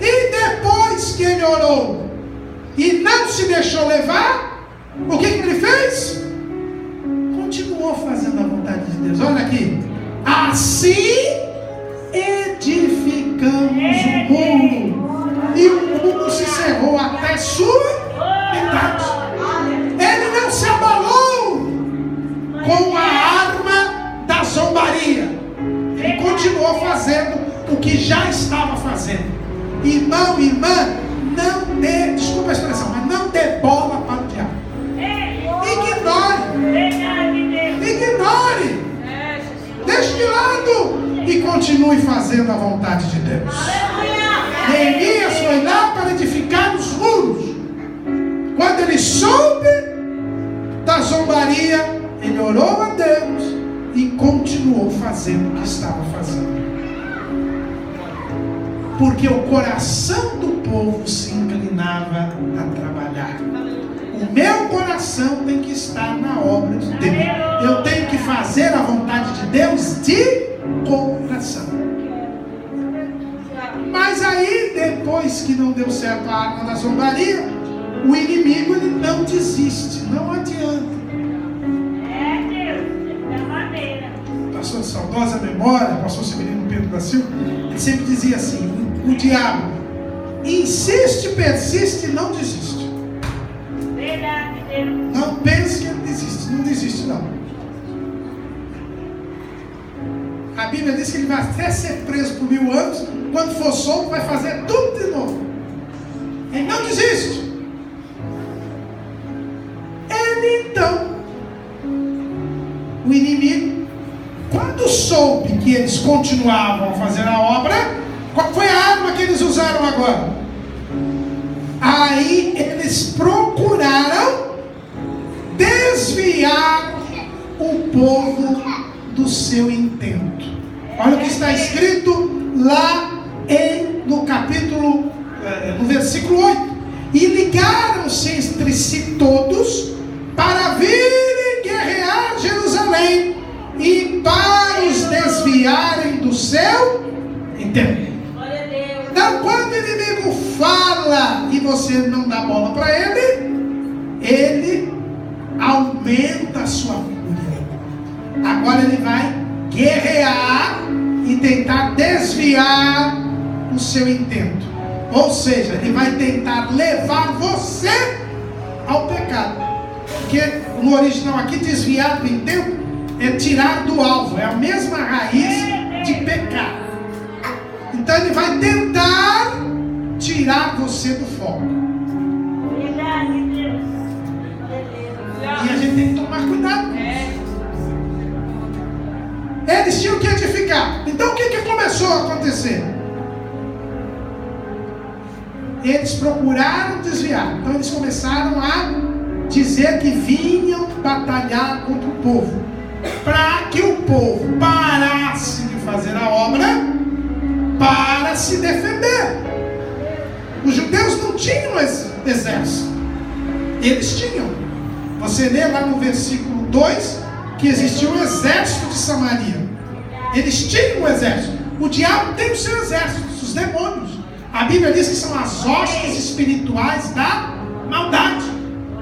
E depois que ele orou e não se deixou levar, o que ele fez? Continuou fazendo a vontade de Deus. Olha aqui: assim edificamos o muro, e o muro se cerrou até sua metade. Ele não se abalou com a arma da zombaria. Ele continuou fazendo o que já estava fazendo. Irmão, irmã, não dê, desculpa a expressão, mas não dê bola para o diabo. Ignore. Deixe de lado e continue fazendo a vontade de Deus. Neemias foi lá para edificar os muros. Quando ele soube da zombaria, ele orou a Deus e continuou fazendo o que estava fazendo. Porque o coração do povo se inclinava a trabalhar. O meu coração tem que estar na obra de Deus. Eu tenho que fazer a vontade de Deus de coração. Mas aí, depois que não deu certo a arma da zombaria, o inimigo ele não desiste, não adianta. Pastor de saudosa memória, pastor Severino Pedro da Silva, ele sempre dizia assim: o diabo insiste, persiste e não desiste. Não pense que ele desiste, não desiste não. A Bíblia diz que ele vai até ser preso por 1000 anos, quando for solto vai fazer tudo de novo. Ele não desiste. Ele então, o inimigo, quando soube que eles continuavam a fazer a obra, qual foi a arma que eles usaram agora? Aí eles procuraram desviar o povo do seu intento. Olha o que está escrito lá no capítulo, no versículo 8. E ligaram-se entre si todos para virem guerrear Jerusalém e para os desviarem do seu intento. Então, quando o inimigo fala e você não dá bola para ele, ele aumenta a sua fúria. Agora ele vai guerrear e tentar desviar o seu intento. Ou seja, ele vai tentar levar você ao pecado. Porque no original aqui, desviar do intento é tirar do alvo, é a mesma raiz de pecar. Então ele vai tentar tirar você do foco. E a gente tem que tomar cuidado com isso. Eles tinham que edificar. Então o que começou a acontecer? Eles procuraram desviar. Então eles começaram a dizer que vinham batalhar contra o povo, para que o povo parasse de fazer a obra para se defender. Os judeus não tinham exército. Eles tinham. Você lê lá no versículo 2 que existia um exército de Samaria. Eles tinham um exército. O diabo tem o seu exército, os demônios. A Bíblia diz que são as hostes espirituais da maldade.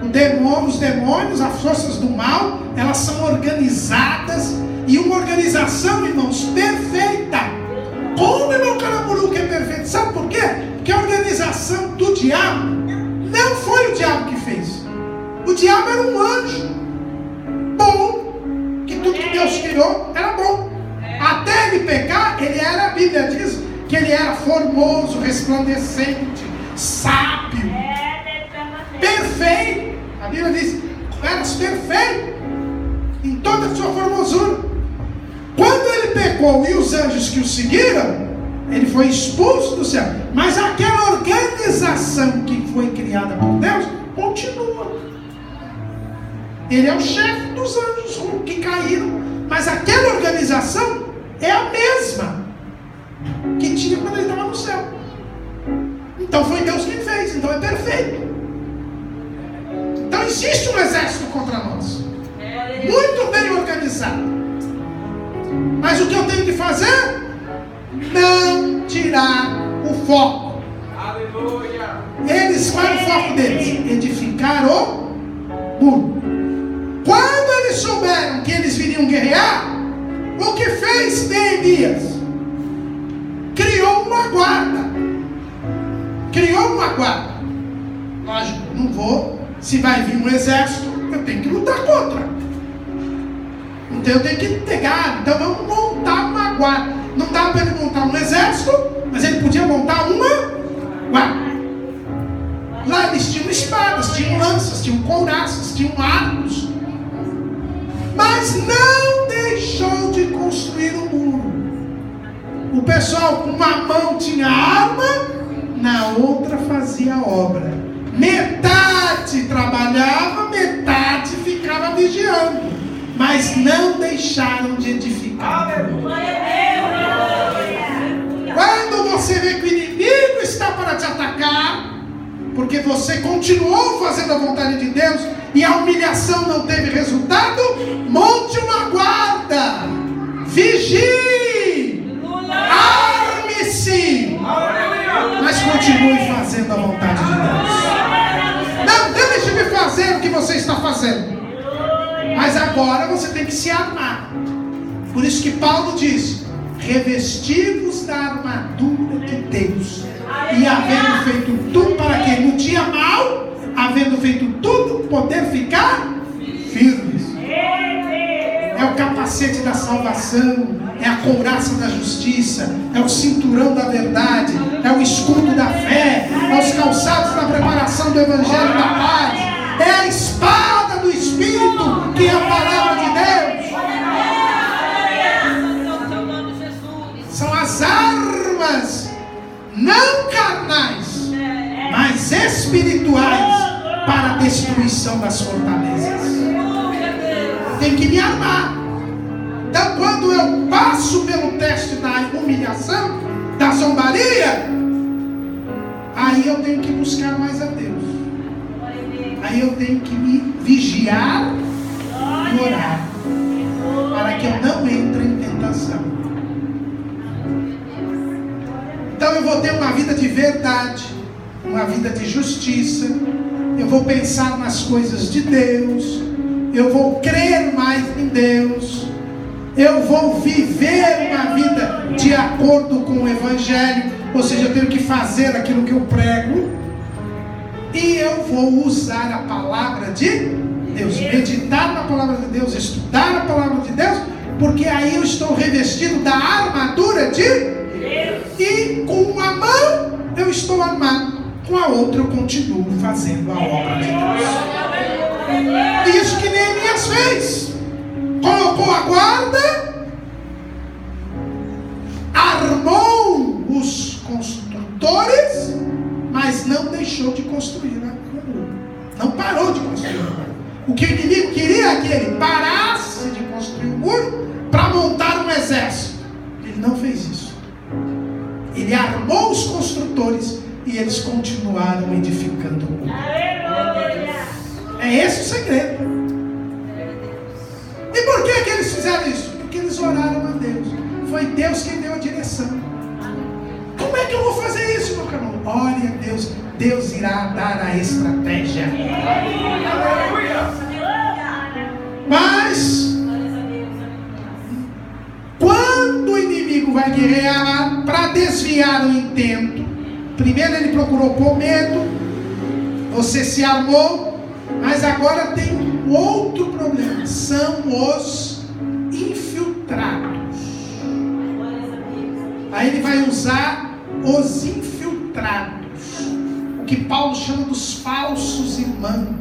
Os demônios, as forças do mal, elas são organizadas. E uma organização, irmãos, perfeita. Como, irmão Caramburu, que é perfeito? Sabe por quê? Porque a organização do diabo não foi o diabo que fez. O diabo era um anjo bom, que tudo que Deus criou era bom. Até ele pecar, ele era, a Bíblia diz que ele era formoso, resplandecente, sábio, perfeito. A Bíblia diz: eras perfeito em toda a sua formosura. Quando ele pecou e os anjos que o seguiram, ele foi expulso do céu. Mas aquela organização que foi criada por Deus continua. Ele é o chefe dos anjos que caíram, mas aquela organização é a mesma que tinha quando ele estava no céu. Então foi Deus quem fez, então é perfeito. Então existe um exército contra nós, muito bem organizado. Mas o que eu tenho que fazer? Não tirar o foco. Aleluia. Eles, qual é o foco deles? Edificar o muro. Quando eles souberam que eles viriam guerrear, o que fez Neemias? Criou uma guarda. Lógico, não vou. Se vai vir um exército, eu tenho que lutar contra. Então eu tenho que pegar. Então vamos montar uma guarda. Não dava para ele montar um exército, mas ele podia montar uma guarda. Lá eles tinham espadas, tinham lanças, tinham couraças, tinham arcos. Mas não deixou de construir o muro. O pessoal com uma mão tinha arma, na outra fazia a obra. Metade trabalhava, metade ficava vigiando. Mas não deixaram de edificar. Quando você vê que o inimigo está para te atacar, porque você continuou fazendo a vontade de Deus e a humilhação não teve resultado, monte uma guarda, vigie, arme-se, mas continue fazendo a vontade de Deus. Não deixe de fazer o que você está fazendo, mas agora você tem que se armar. Por isso que Paulo diz: revesti-vos da armadura de Deus, e havendo feito tudo, para que no dia mau, havendo feito tudo, poder ficar firmes. É o capacete da salvação, é a couraça da justiça, é o cinturão da verdade, é o escudo da fé, é os calçados da preparação do evangelho da paz, é a espada do Espírito, que é a palavra de Deus. destruição das fortalezas. Tem que me armar. Então, quando eu passo pelo teste da humilhação, da zombaria, aí eu tenho que buscar mais a Deus. Aí eu tenho que me vigiar e orar, para que eu não entre em tentação. Então eu vou ter uma vida de verdade, uma vida de justiça. Eu vou pensar nas coisas de Deus. Eu vou crer mais em Deus. Eu vou viver uma vida de acordo com o Evangelho. Ou seja, eu tenho que fazer aquilo que eu prego. E eu vou usar a palavra de Deus, meditar na palavra de Deus, estudar a palavra de Deus, porque aí eu estou revestido da armadura de Deus. E com uma mão eu estou armado, com a outra eu continuo fazendo a obra de Deus. Isso que Neemias fez. Colocou a guarda, armou os construtores, mas não deixou de construir, né? Não parou de construir. O que o inimigo queria é que ele parasse de construir o muro para montar um exército. Ele não fez isso. Ele armou os construtores e eles continuaram edificando o muro. É esse o segredo. E por que eles fizeram isso? Porque eles oraram a Deus. Foi Deus quem deu a direção. Como é que eu vou fazer isso, meu irmão? Ore a Deus. Deus irá dar a estratégia. Mas quando o inimigo vai guerrear para desviar o intento, primeiro ele procurou pôr medo, você se armou, mas agora tem um outro problema, são os infiltrados. Aí ele vai usar os infiltrados, o que Paulo chama dos falsos irmãos.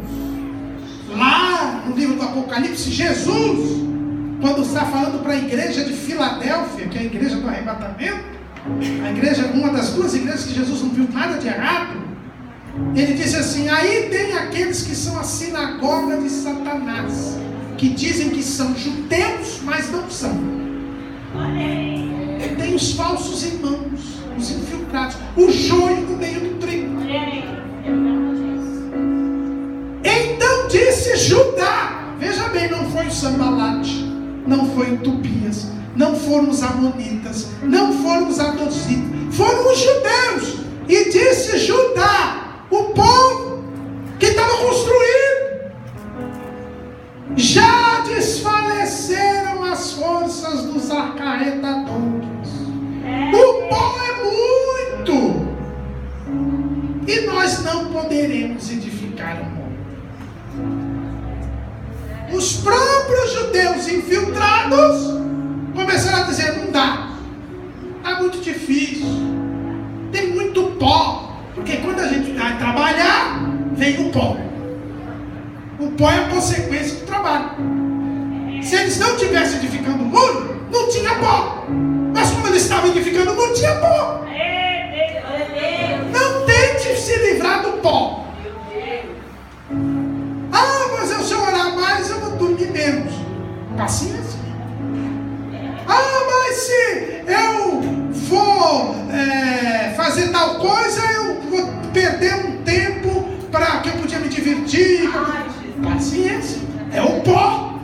Lá no livro do Apocalipse, Jesus, quando está falando para a igreja de Filadélfia, que é a igreja do arrebatamento, a igreja, uma das duas igrejas que Jesus não viu nada de errado, ele disse assim: aí tem aqueles que são a sinagoga de Satanás, que dizem que são judeus, mas não são. E tem os falsos irmãos, os infiltrados, o joio no meio do trigo. Então disse Judá, veja bem, não foi o Sambalate, não foi o Tobias, não foram os amonitas, não foram os adositas, foram os judeus. E disse Judá, o povo que estava construído, já desfaleceram as forças dos acarretadores. O pó é muito, e nós não poderemos edificar o muro. Os próprios judeus infiltrados começaram a dizer: não dá, está muito difícil, tem muito pó, porque quando a gente vai trabalhar, vem o pó. O pó é a consequência do trabalho. Se eles não tivessem edificando o muro, não tinha pó. Mas como eles estavam edificando o muro, tinha pó. Não tente se livrar do pó. Ah, mas se eu orar mais, eu vou dormir menos. Paciência. Ah, mas se eu for fazer tal coisa, eu vou perder um tempo para que eu podia me divertir. Paciência. É o pó.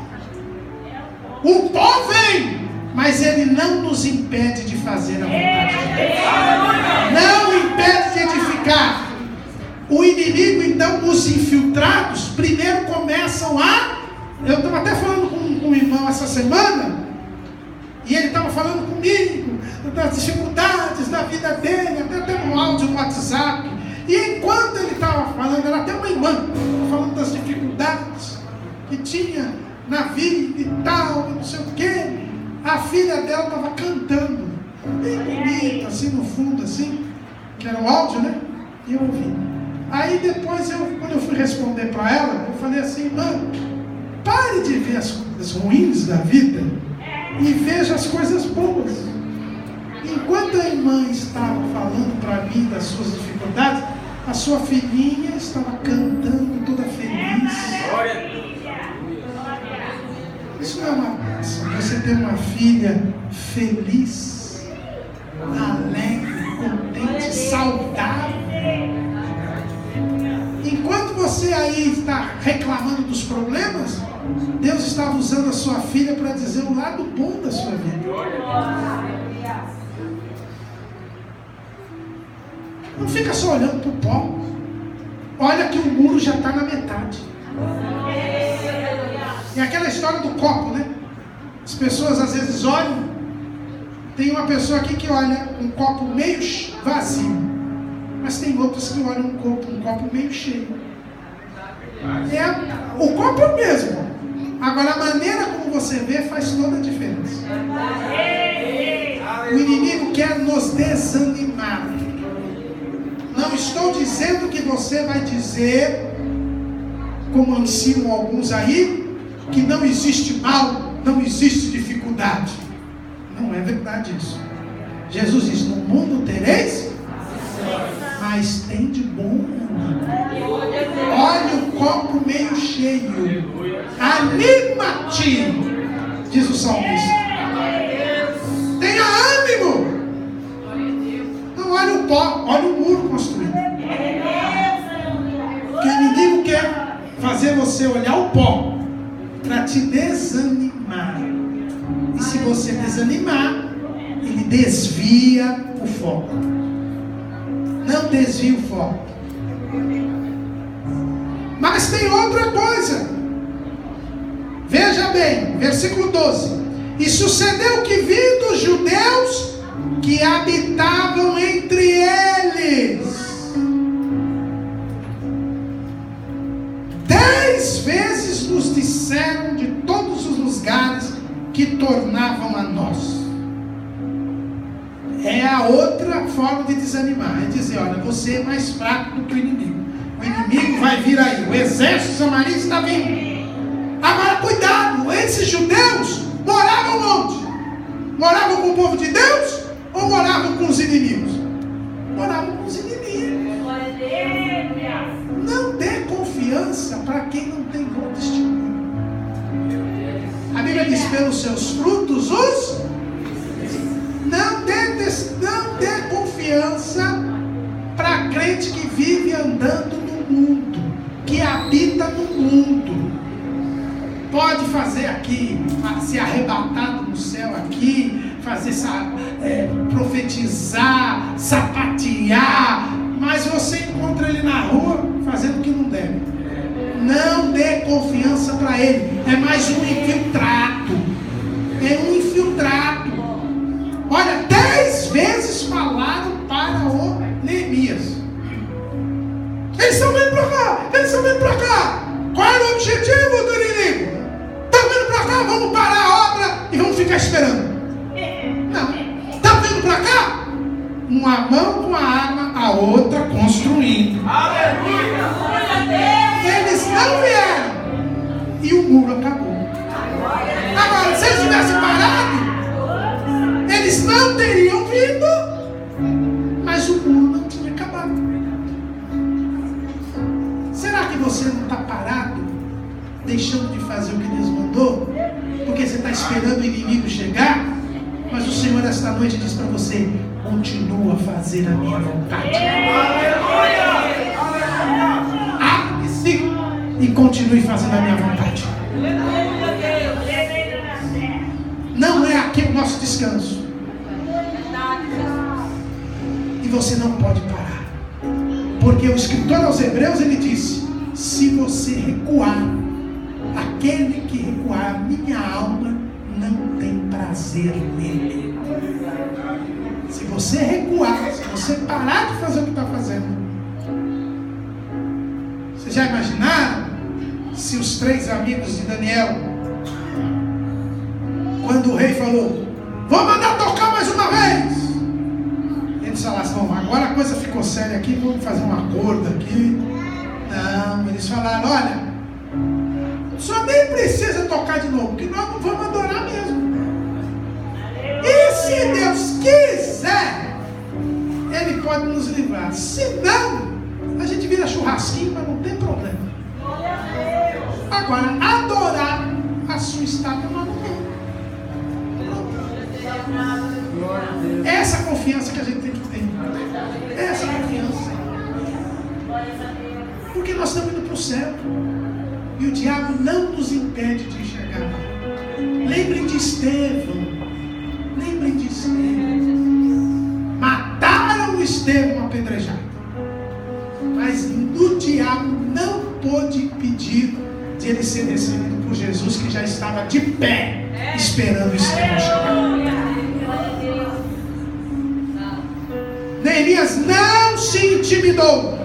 O pó vem, mas ele não nos impede de fazer a vontade de Deus. Não impede de edificar. O inimigo, então, os infiltrados, primeiro começam a... Eu estava até falando com um irmão essa semana, e ele estava falando comigo das dificuldades da vida dele, até um áudio no WhatsApp. E enquanto ele estava falando, era até uma irmã, falando das dificuldades que tinha na vida e tal, não sei o quê. A filha dela estava cantando, bem bonita, assim no fundo, assim, que era um áudio, né? E eu ouvi. Aí depois, quando eu fui responder para ela, eu falei assim: irmã, pare de ver as coisas ruins da vida e veja as coisas boas. Enquanto a irmã estava falando para mim das suas dificuldades, a sua filhinha estava cantando toda feliz. Isso não é uma bênção. Você ter uma filha feliz, alegre, contente, saudável. Enquanto você aí está reclamando dos problemas, Deus estava usando a sua filha para dizer o lado bom da sua vida. Não fica só olhando para o pó. Olha que o muro já está na metade. É aquela história do copo, né? As pessoas às vezes olham. Tem uma pessoa aqui que olha um copo meio vazio, mas tem outras que olham um copo meio cheio. O copo é o mesmo. Agora a maneira como você vê faz toda a diferença. O inimigo quer nos desanimar. Não estou dizendo que você vai dizer, como ensinam alguns aí, que não existe mal, não existe dificuldade. Não é verdade isso. Jesus diz: no mundo tereis, mas tem de bom ânimo. Olha o copo meio cheio. Anima-te, diz o salmista. Tenha ânimo. Não olha o pó, olha o muro construído. Porque o inimigo quer fazer você olhar o pó para te desanimar. E se você desanimar, ele desvia o foco. Não desvie o foco. Mas tem outra coisa. Veja bem, versículo 12. E sucedeu que, vindo os judeus que habitavam entre eles, 10 vezes nos disseram de todos os lugares que tornavam a nós. É a outra forma de desanimar. É dizer: olha, você é mais fraco do que o inimigo. O inimigo vai vir aí. O exército samarita está vindo. Agora cuidado. Esses judeus moravam onde? Moravam com o povo de Deus? Ou moravam com os inimigos? Moravam com os inimigos. Não dê confiança para quem não tem bom testemunho. A Bíblia diz: pelos seus frutos os... Não dê confiança para crente que vive andando no mundo, que habita no mundo. Pode fazer aqui, ser arrebatado no céu aqui, profetizar, sapatear, mas você encontra ele na rua fazendo o que não deve. Não dê confiança para ele. É mais um infiltrado. É um infiltrado. Olha, 10 vezes falaram para o Neemias: eles estão vindo para cá, eles estão vindo para cá. Qual era o objetivo do inimigo? Estão vindo para cá, vamos parar a obra e vamos ficar esperando. Não, estão vindo para cá, uma mão com a arma, a outra construindo. Aleluia! Eles não vieram e o muro acabou. Agora, se eles tivessem parado, eles não teriam vindo, mas o muro não tinha acabado. Será que você não está parado, deixando de fazer o que Deus mandou, porque você está esperando o inimigo chegar? Mas o Senhor esta noite diz para você: continua a fazer a minha vontade. Abre-se e continue fazendo a minha vontade. Não é aqui o nosso descanso. E você não pode parar, porque o escritor aos Hebreus, ele disse: se você recuar, aquele que recuar, minha alma não tem prazer nele. Se você recuar, se você parar de fazer o que está fazendo. Vocês já imaginaram se os 3 amigos de Daniel, quando o rei falou: vou mandar tocar mais uma vez, eles falaram: bom, agora a coisa ficou séria aqui, vamos fazer um acordo aqui. Não, eles falaram: olha, só nem precisa tocar de novo, porque nós não vamos adorar mesmo. E se Deus quiser, Ele pode nos livrar. Se não, a gente vira churrasquinho, mas não tem problema. Agora, adorar, a sua está apedrejado no mar do mundo. Essa confiança que a gente tem que ter. Essa confiança. Porque nós estamos indo para o céu. E o diabo não nos impede de enxergar. Lembrem de Estevão. Lembrem de Estevão. Mataram o Estevão apedrejado. Mas o diabo não pôde impedir de ele ser recebido por Jesus, que já estava de pé, esperando Estevão chegar. Neemias não se intimidou.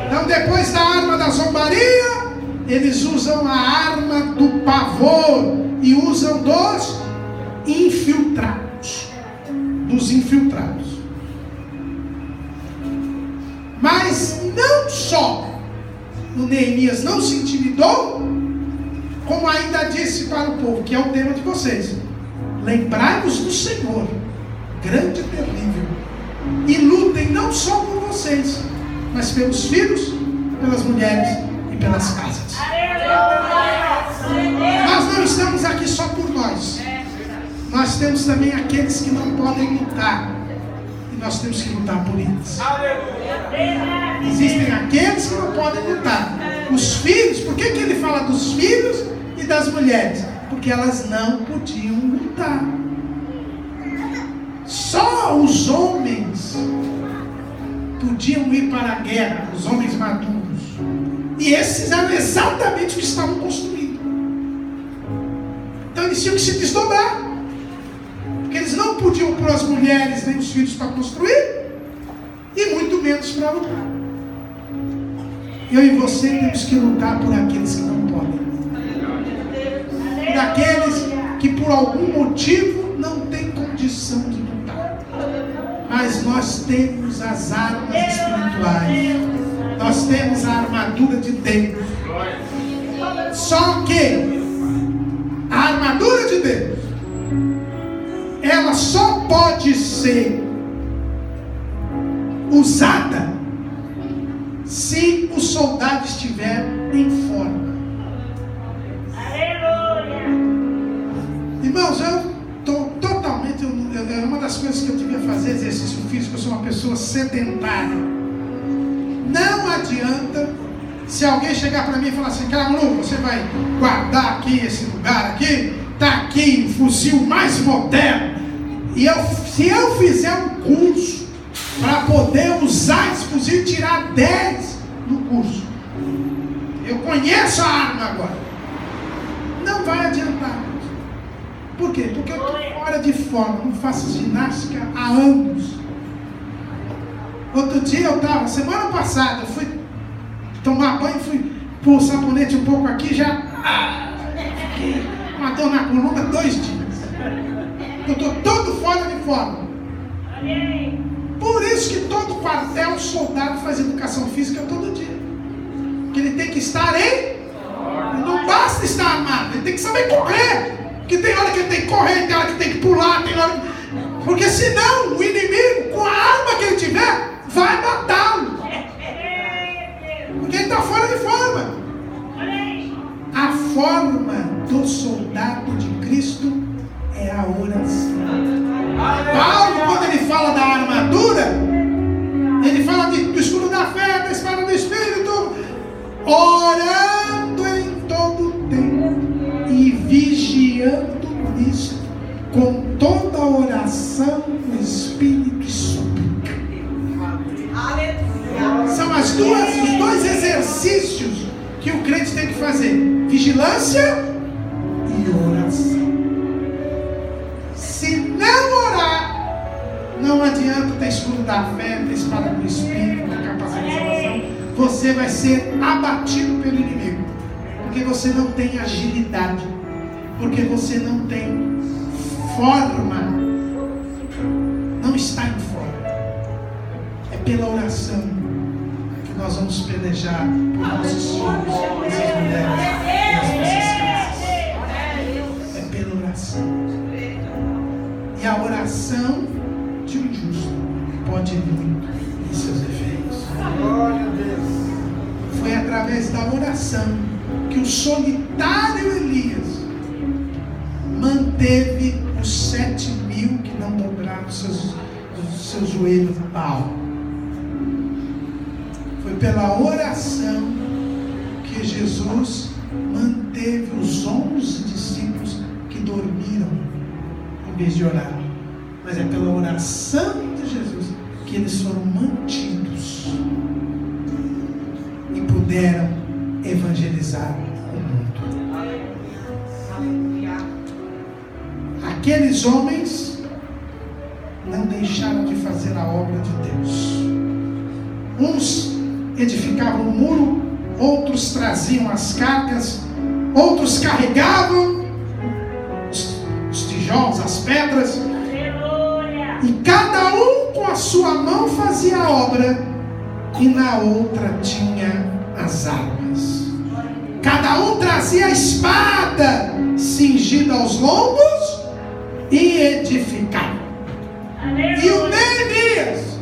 Então, depois da arma da zombaria, eles usam a arma do pavor e usam dos infiltrados. Mas não só o Neemias não se intimidou, como ainda disse para o povo, que é o tema de vocês: lembrai-vos do Senhor, grande e terrível, e lutem não só por vocês, mas pelos filhos, pelas mulheres e pelas casas. Nós não estamos aqui só por nós. Nós temos também aqueles que não podem lutar, e nós temos que lutar por eles. Existem aqueles que não podem lutar. Os filhos, por que ele fala dos filhos e das mulheres? Porque elas não podiam lutar. Só os homens podiam ir para a guerra, os homens maduros. E esses eram exatamente o que estavam construindo. Então eles tinham que se desdobrar. Porque eles não podiam pôr as mulheres nem os filhos para construir, e muito menos para lutar. Eu e você temos que lutar por aqueles que não podem. Por aqueles que por algum motivo não têm condição de lutar. Mas nós temos as armas espirituais. Nós temos a armadura de Deus. Só que a armadura de Deus, ela só pode ser usada se o soldado estiver em forma. Irmãos, eu estou totalmente, é uma das coisas que eu devia fazer, exercício físico. Eu sou uma pessoa sedentária. Não adianta se alguém chegar para mim e falar assim: Carlos, você vai guardar aqui esse lugar aqui, está aqui o fuzil mais moderno, e se eu fizer um curso para poder usar esse fuzil e tirar 10 no curso, eu conheço a arma agora, não vai adiantar. Por quê? Porque eu estou fora de forma, não faço ginástica há anos. Outro dia eu estava, semana passada, eu fui tomar banho, fui pôr o sabonete um pouco aqui, já fiquei uma dor na coluna 2 dias. Eu estou todo fora de forma. Por isso que todo quartel, o soldado faz educação física todo dia. Que ele tem que estar em... Não basta estar armado, ele tem que saber correr. Porque tem hora que ele tem que correr, tem hora que tem que pular, tem hora que... Porque senão o inimigo, com a arma que ele tiver, vai matá-lo. Porque ele está fora de forma. A forma do soldado de Cristo é a oração. Paulo, quando ele fala da armadura, ele fala do escudo da fé, da espada do Espírito, orando em todo tempo e vigiando nisso, com toda oração no Espírito e súplica. São os dois exercícios que o crente tem que fazer: vigilância e oração. Se não orar, não adianta ter escudo da fé, ter espada do Espírito, ter capacidade de salvação. Você vai ser abatido pelo inimigo, porque você não tem agilidade, porque você não tem forma, não está em forma. É pela oração que nós vamos pelejar por nossos filhos, nossas mulheres e as nossas casas. É pela oração. E a oração de um justo pode muito em seus efeitos. Foi através da oração que o solitário Elias manteve os 7.000 que não dobraram seus joelhos a Baal. Foi pela oração que Jesus manteve os 11 discípulos que dormiram em vez de orar. Mas é pela oração de Jesus que eles foram mantidos e puderam evangelizar o mundo. Aqueles homens não deixaram de fazer a obra de Deus. Uns edificavam o muro, outros traziam as cargas, outros carregavam os tijolos, as pedras, e cada um com a sua mão fazia a obra, e na outra tinha as armas. Cada um trazia a espada cingida aos lombos e edificava. E o Neemias,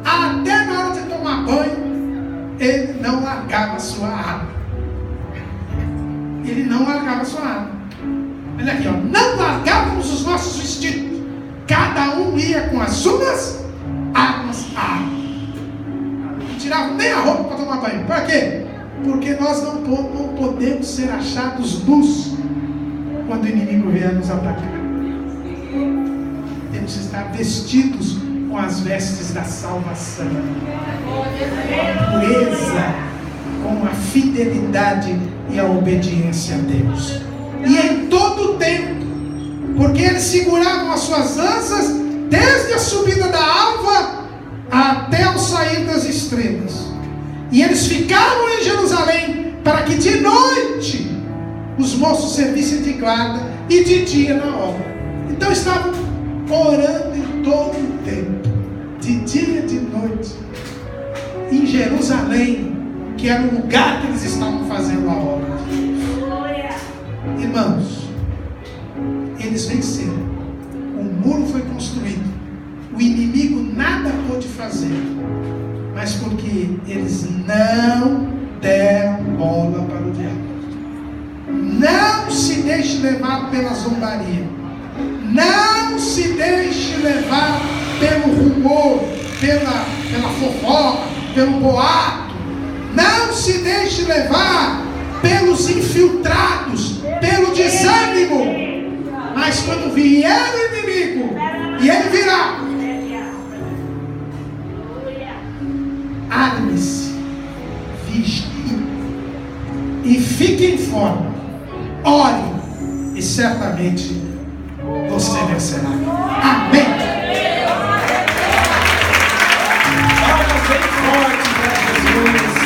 até na hora de tomar banho, ele não largava a sua arma. Ele não largava a sua arma. Olha aqui, ó. Não largávamos os nossos vestidos. Cada um ia com as suas armas. Não tiravam nem a roupa para tomar banho. Para quê? Porque nós não podemos ser achados nus quando o inimigo vier nos atacar. Temos que estar vestidos com as vestes da salvação, com a pureza, com a fidelidade e a obediência a Deus. E em todo o tempo, porque eles seguravam as suas lanças desde a subida da alva até o sair das estrelas. E eles ficavam em Jerusalém para que de noite os moços servissem de guarda e de dia na obra. Então estavam orando em todo o tempo, de dia e de noite, em Jerusalém, que era o lugar que eles estavam fazendo a obra. Irmãos, eles venceram. O muro foi construído. O inimigo nada pôde fazer, mas porque eles não deram bola para o diabo. Não se deixe levar pela zombaria. Não se deixe levar pelo rumor, pela fofoca, pelo boato. Não se deixe levar pelos infiltrados, pelo desânimo. Mas quando vier o inimigo, e ele virá, arme-se, vigie e fique em forma. Ore e certamente você vencerá. Amém. Palmas bem fortes para Jesus.